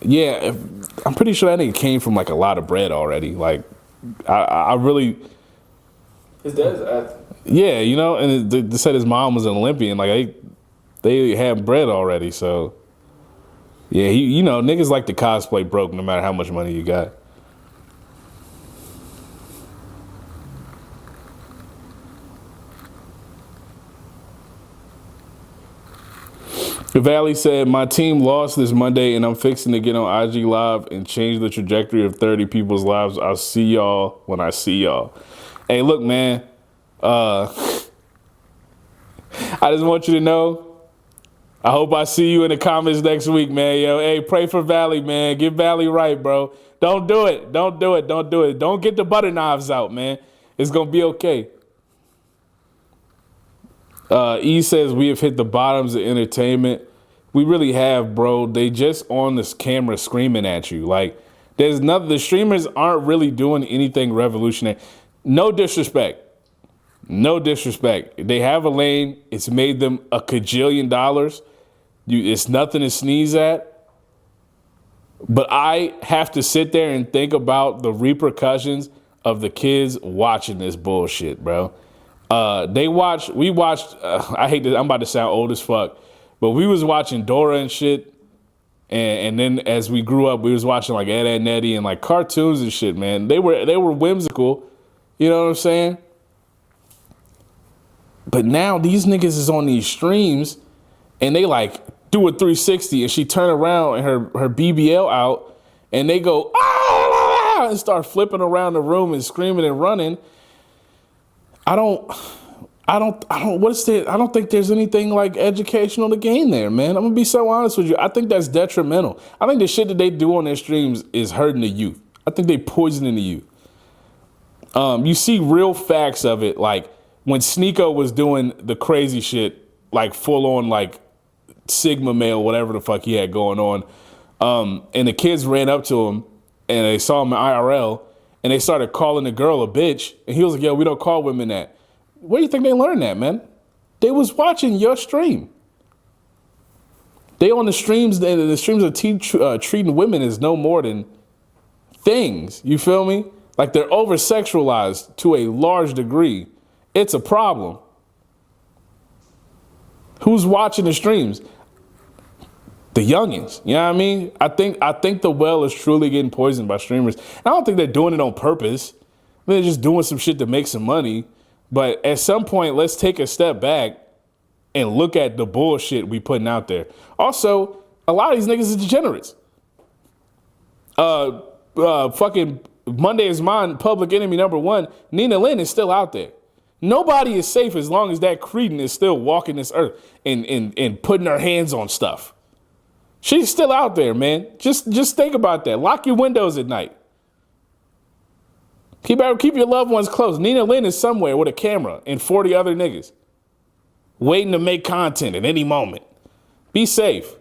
Yeah, I'm pretty sure that nigga came from like a lot of bread already. Like, I really. His dad's an athlete. Yeah, you know, and they said his mom was an Olympian. Like, they had bread already, so. Yeah, you know, niggas like to cosplay broke no matter how much money you got. Valley said, my team lost this Monday and I'm fixing to get on IG Live and change the trajectory of 30 people's lives. I'll see y'all when I see y'all. Hey, look, man. I just want you to know, I hope I see you in the comments next week, man. Yo, hey, pray for Valley, man. Get Valley right, bro. Don't do it. Don't do it. Don't do it. Don't get the butter knives out, man. It's going to be okay. E says we have hit the bottoms of entertainment. We really have, bro. They just on this camera screaming at you. Like, there's nothing. The streamers aren't really doing anything revolutionary. No disrespect. No disrespect. They have a lane. It's made them a cajillion dollars. It's nothing to sneeze at. But I have to sit there and think about the repercussions of the kids watching this bullshit, bro. We watched, I hate this, I'm about to sound old as fuck, but we was watching Dora and shit. And then as we grew up, we was watching like Ed, Edd n Eddy and like cartoons and shit, man. They were whimsical. You know what I'm saying? But now these niggas is on these streams and they like do a 360 and she turn around and her BBL out and they go, ah, and start flipping around the room and screaming and running. I don't think there's anything like educational to gain there, man. I'm gonna be so honest with you. I think that's detrimental. I think the shit that they do on their streams is hurting the youth. I think they poisoning the youth. You see real facts of it, like when Sneeko was doing the crazy shit, like full on like Sigma male, whatever the fuck he had going on, and the kids ran up to him and they saw him in IRL. And they started calling the girl a bitch. And he was like, yo, we don't call women that. Where do you think they learned that, man? They was watching your stream. They on the streams, the streams of treating women as no more than things. You feel me? Like they're over-sexualized to a large degree. It's a problem. Who's watching the streams? The youngins, you know what I mean? I think the well is truly getting poisoned by streamers. I don't think they're doing it on purpose. They're just doing some shit to make some money. But at some point, let's take a step back and look at the bullshit we putting out there. Also, a lot of these niggas is degenerates. Fucking Monday is Mine, public enemy #1, Nina Lynn is still out there. Nobody is safe as long as that cretin is still walking this earth and putting her hands on stuff. She's still out there, man. Just think about that. Lock your windows at night. Keep your loved ones close. Nina Lynn is somewhere with a camera and 40 other niggas waiting to make content at any moment. Be safe.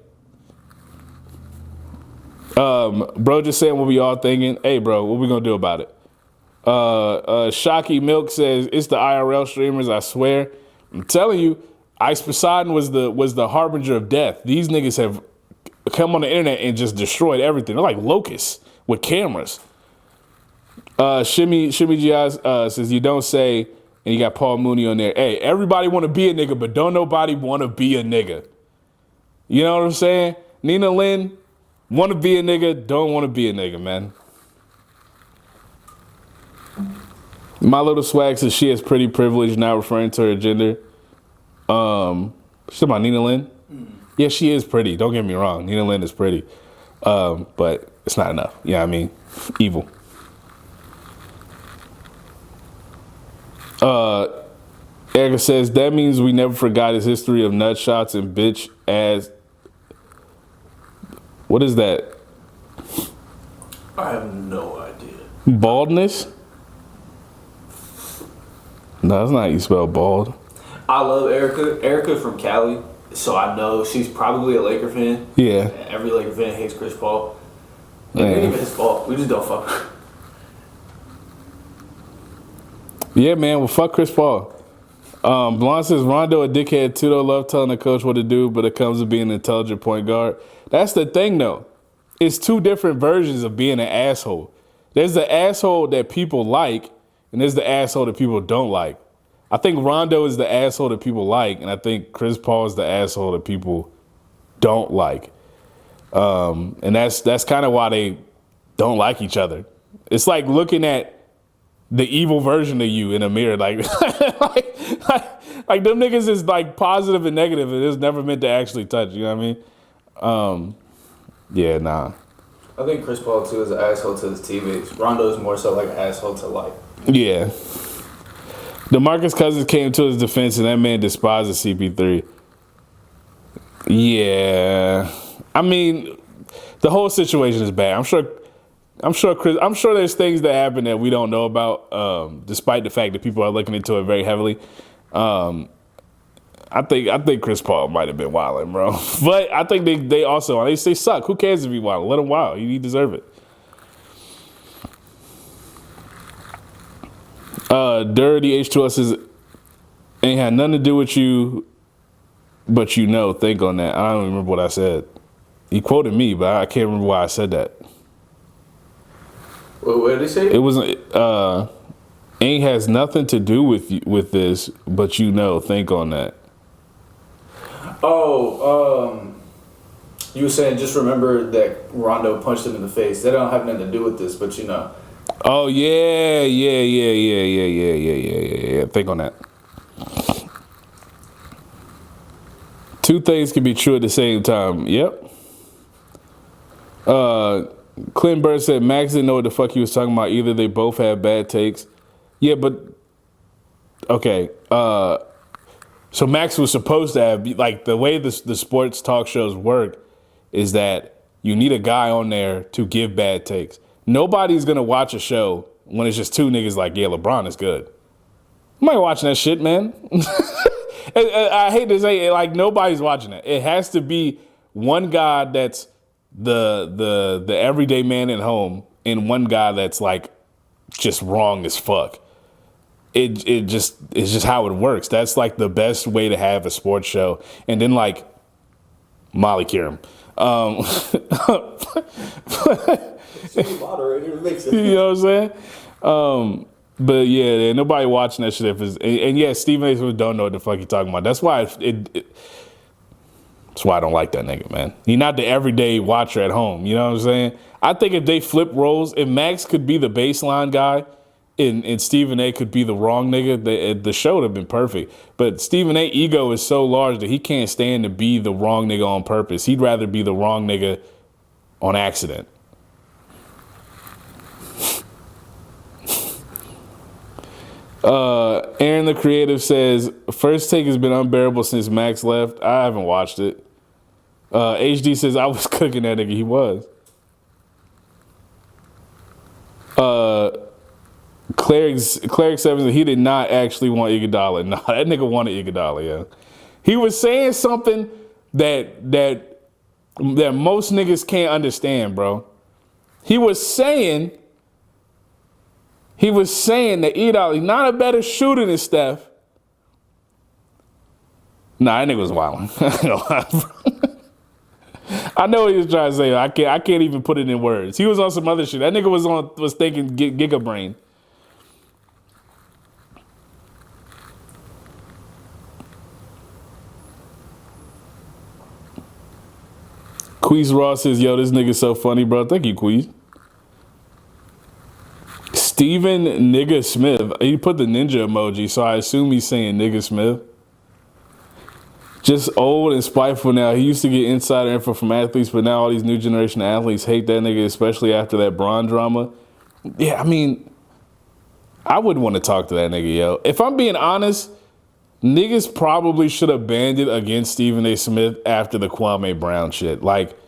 Bro just saying what we all thinking. Hey, bro, what we gonna do about it? Shocky Milk says, it's the IRL streamers, I swear. I'm telling you, Ice Poseidon was the harbinger of death. These niggas have come on the internet and just destroyed everything. They're like locusts with cameras. Shimmy Giaz says, you don't say, and you got Paul Mooney on there. Hey, everybody want to be a nigga, but don't nobody want to be a nigga. You know what I'm saying? Nina Lynn, want to be a nigga, don't want to be a nigga, man. My Little Swag says she has pretty privilege, not referring to her gender. She's talking about Nina Lynn. Yeah, she is pretty. Don't get me wrong. Nina Lynn is pretty. But it's not enough. Yeah, I mean, evil. Erica says, that means we never forgot his history of nut shots and bitch ass. What is that? I have no idea. Baldness? No, that's not how you spell bald. I love Erica. Erica from Cali, so I know she's probably a Laker fan. Yeah. And every Laker fan hates Chris Paul. It Man. ain't even his fault. We just don't fuck. Yeah, man. Well, fuck Chris Paul. Blonde says, Rondo a dickhead too, though. Love telling the coach what to do, but it comes to being an intelligent point guard. That's the thing, though. It's two different versions of being an asshole. There's the asshole that people like, and there's the asshole that people don't like. I think Rondo is the asshole that people like, and I think Chris Paul is the asshole that people don't like. And that's kind of why they don't like each other. It's like looking at the evil version of you in a mirror, like them niggas is like positive and negative, and it's never meant to actually touch. You know what I mean? Yeah, nah. I think Chris Paul too is an asshole to his teammates. Rondo is more so like an asshole to like. Yeah. DeMarcus Cousins came to his defense, and that man despises CP3. Yeah, I mean, the whole situation is bad. I'm sure there's things that happen that we don't know about, despite the fact that people are looking into it very heavily. I think Chris Paul might have been wilding, bro. But I think they also they suck. Who cares if he wild? Let him wild. He deserve it. Dirty H2O says, ain't had nothing to do with you, but you know, think on that. I don't even remember what I said. He quoted me, but I can't remember why I said that. What did he say? It wasn't, ain't has nothing to do with this, but you know, think on that. Oh, you were saying just remember that Rondo punched him in the face. That don't have nothing to do with this, but you know. Oh, yeah. Think on that. Two things can be true at the same time. Yep. Clint Bird said Max didn't know what the fuck he was talking about either. They both had bad takes. Yeah, but okay. So Max was supposed to have, like, the way the sports talk shows work is that you need a guy on there to give bad takes. Nobody's gonna watch a show when it's just two niggas like, yeah, LeBron is good. I'm not watching that shit, man. I hate to say it, like, nobody's watching it. It has to be one guy that's the everyday man at home and one guy that's like just wrong as fuck. It's just how it works. That's like the best way to have a sports show. And then like Molly Kiram. You know what I'm saying? But yeah, nobody watching that shit. And yeah, Stephen A. don't know what the fuck he talking about. That's why that's why I don't like that nigga, man. He's not the everyday watcher at home. You know what I'm saying? I think if they flip roles, if Max could be the baseline guy and Stephen A. could be the wrong nigga, the show would have been perfect. But Stephen A. ego is so large that he can't stand to be the wrong nigga on purpose. He'd rather be the wrong nigga on accident. Aaron the Creative says, first take has been unbearable since Max left. I haven't watched it. HD says, I was cooking that nigga. He was. Cleric 7 says, he did not actually want Iguodala. No, that nigga wanted Iguodala, yeah. He was saying something that most niggas can't understand, bro. He was saying that Iguodala is not a better shooter than Steph. Nah, that nigga was wilding. I know what he was trying to say. I can't even put it in words. He was on some other shit. That nigga was thinking Giga Brain. Queez Ross says, yo, this nigga's so funny, bro. Thank you, Queez. Steven Nigga Smith. He put the ninja emoji, so I assume he's saying Nigga Smith. Just old and spiteful now. He used to get insider info from athletes, but now all these new generation athletes hate that nigga, especially after that Braun drama. Yeah, I mean, I wouldn't want to talk to that nigga, yo. If I'm being honest, niggas probably should have banded against Stephen A. Smith after the Kwame Brown shit. Like,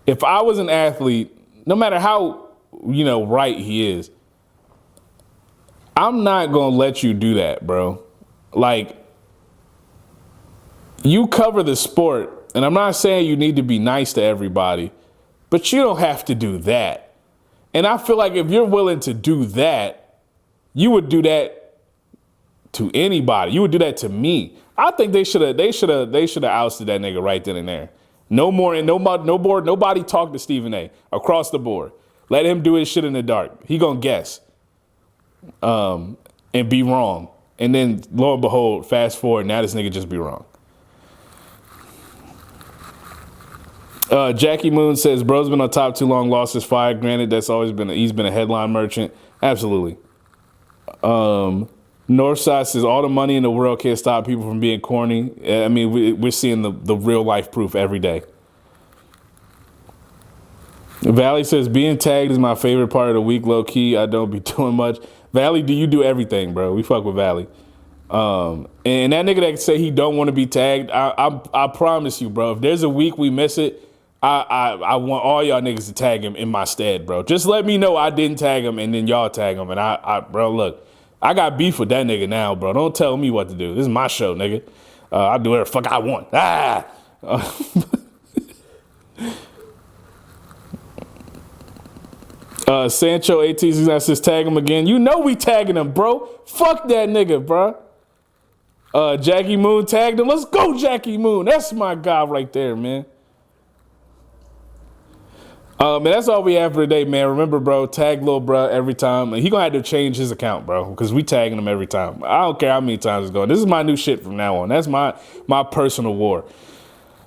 if I was an athlete, no matter how, right he is, I'm not going to let you do that, bro. Like, you cover the sport, and I'm not saying you need to be nice to everybody, but you don't have to do that. And I feel like if you're willing to do that, you would do that to anybody. You would do that to me. I think they should have ousted that nigga right then and there. No more and nobody talk to Stephen A. across the board. Let him do his shit in the dark. He gonna guess. And be wrong. And then lo and behold, fast forward, now this nigga just be wrong. Jackie Moon says, bro's been on top too long, lost his fire. Granted, he's been a headline merchant. Absolutely. Northside says all the money in the world can't stop people from being corny. I mean, we're seeing the real life proof every day. Valley says being tagged is my favorite part of the week, low key. I don't be doing much. Valley, do you do everything, bro? We fuck with Valley. And that nigga that say he don't want to be tagged, I promise you, bro, if there's a week we miss it, I want all y'all niggas to tag him in my stead, bro. Just let me know I didn't tag him and then y'all tag him. And bro, look, I got beef with that nigga now, bro. Don't tell me what to do. This is my show, nigga. I do whatever the fuck I want. Sancho ATC says tag him again. You know we tagging him, bro. Fuck that nigga, bro. Jackie Moon tagged him. Let's go, Jackie Moon. That's my guy right there, man. Man, that's all we have for today, man. Remember, bro, tag Lil Bruh every time. He gonna have to change his account, bro, because we tagging him every time. I don't care how many times it's going. This is my new shit from now on. That's my personal war.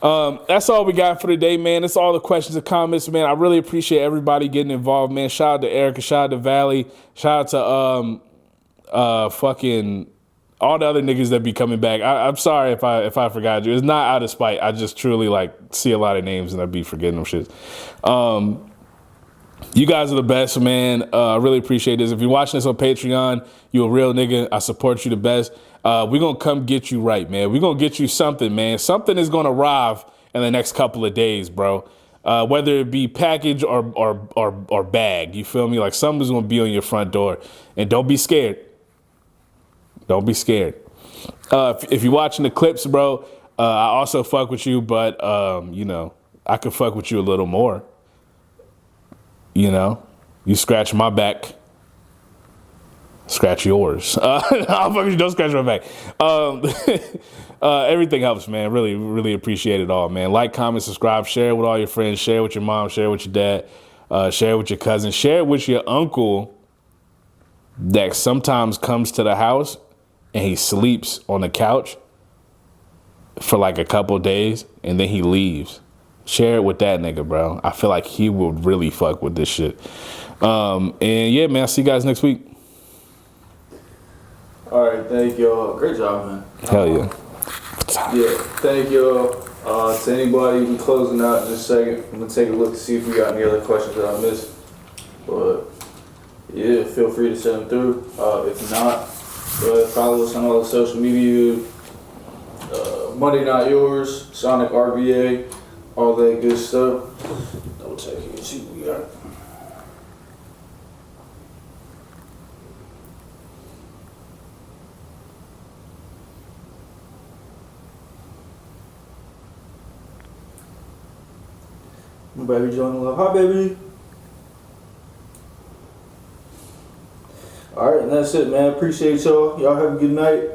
That's all we got for today, man. That's all the questions and comments, man. I really appreciate everybody getting involved, man. Shout out to Erica, shout out to Valley, shout out to fucking all the other niggas that be coming back. I'm sorry if I forgot you. It's not out of spite. I just truly see a lot of names and I be forgetting them shit. You guys are the best, man. I really appreciate this. If you're watching this on Patreon, you a real nigga. I support you the best. We're going to come get you right, man. We're going to get you something, man. Something is going to arrive in the next couple of days, bro. Whether it be package or bag. You feel me? Like something's going to be on your front door. And don't be scared. Don't be scared. If you're watching the clips, bro, I also fuck with you, but, I could fuck with you a little more. You scratch my back, scratch yours. I'll fuck with you, don't scratch my back. Everything helps, man. Really, really appreciate it all, man. Like, comment, subscribe, share it with all your friends, share it with your mom, share it with your dad, share it with your cousin, share it with your uncle that sometimes comes to the house and he sleeps on the couch for like a couple days and then he leaves. Share it with that nigga, bro. I feel like he would really fuck with this shit. And yeah, man, I'll see you guys next week. All right, thank y'all. Great job, man. Hell yeah. Yeah, thank y'all. To anybody, we closing out in just a second. I'm gonna take a look to see if we got any other questions that I missed. But yeah, feel free to send them through. If not, follow us on all the social media. Monday Not Yours, Sonic RBA, all that good stuff. Double check here and see what we got. My baby joining love. Hi, baby. All right, and that's it, man. Appreciate y'all. Y'all have a good night.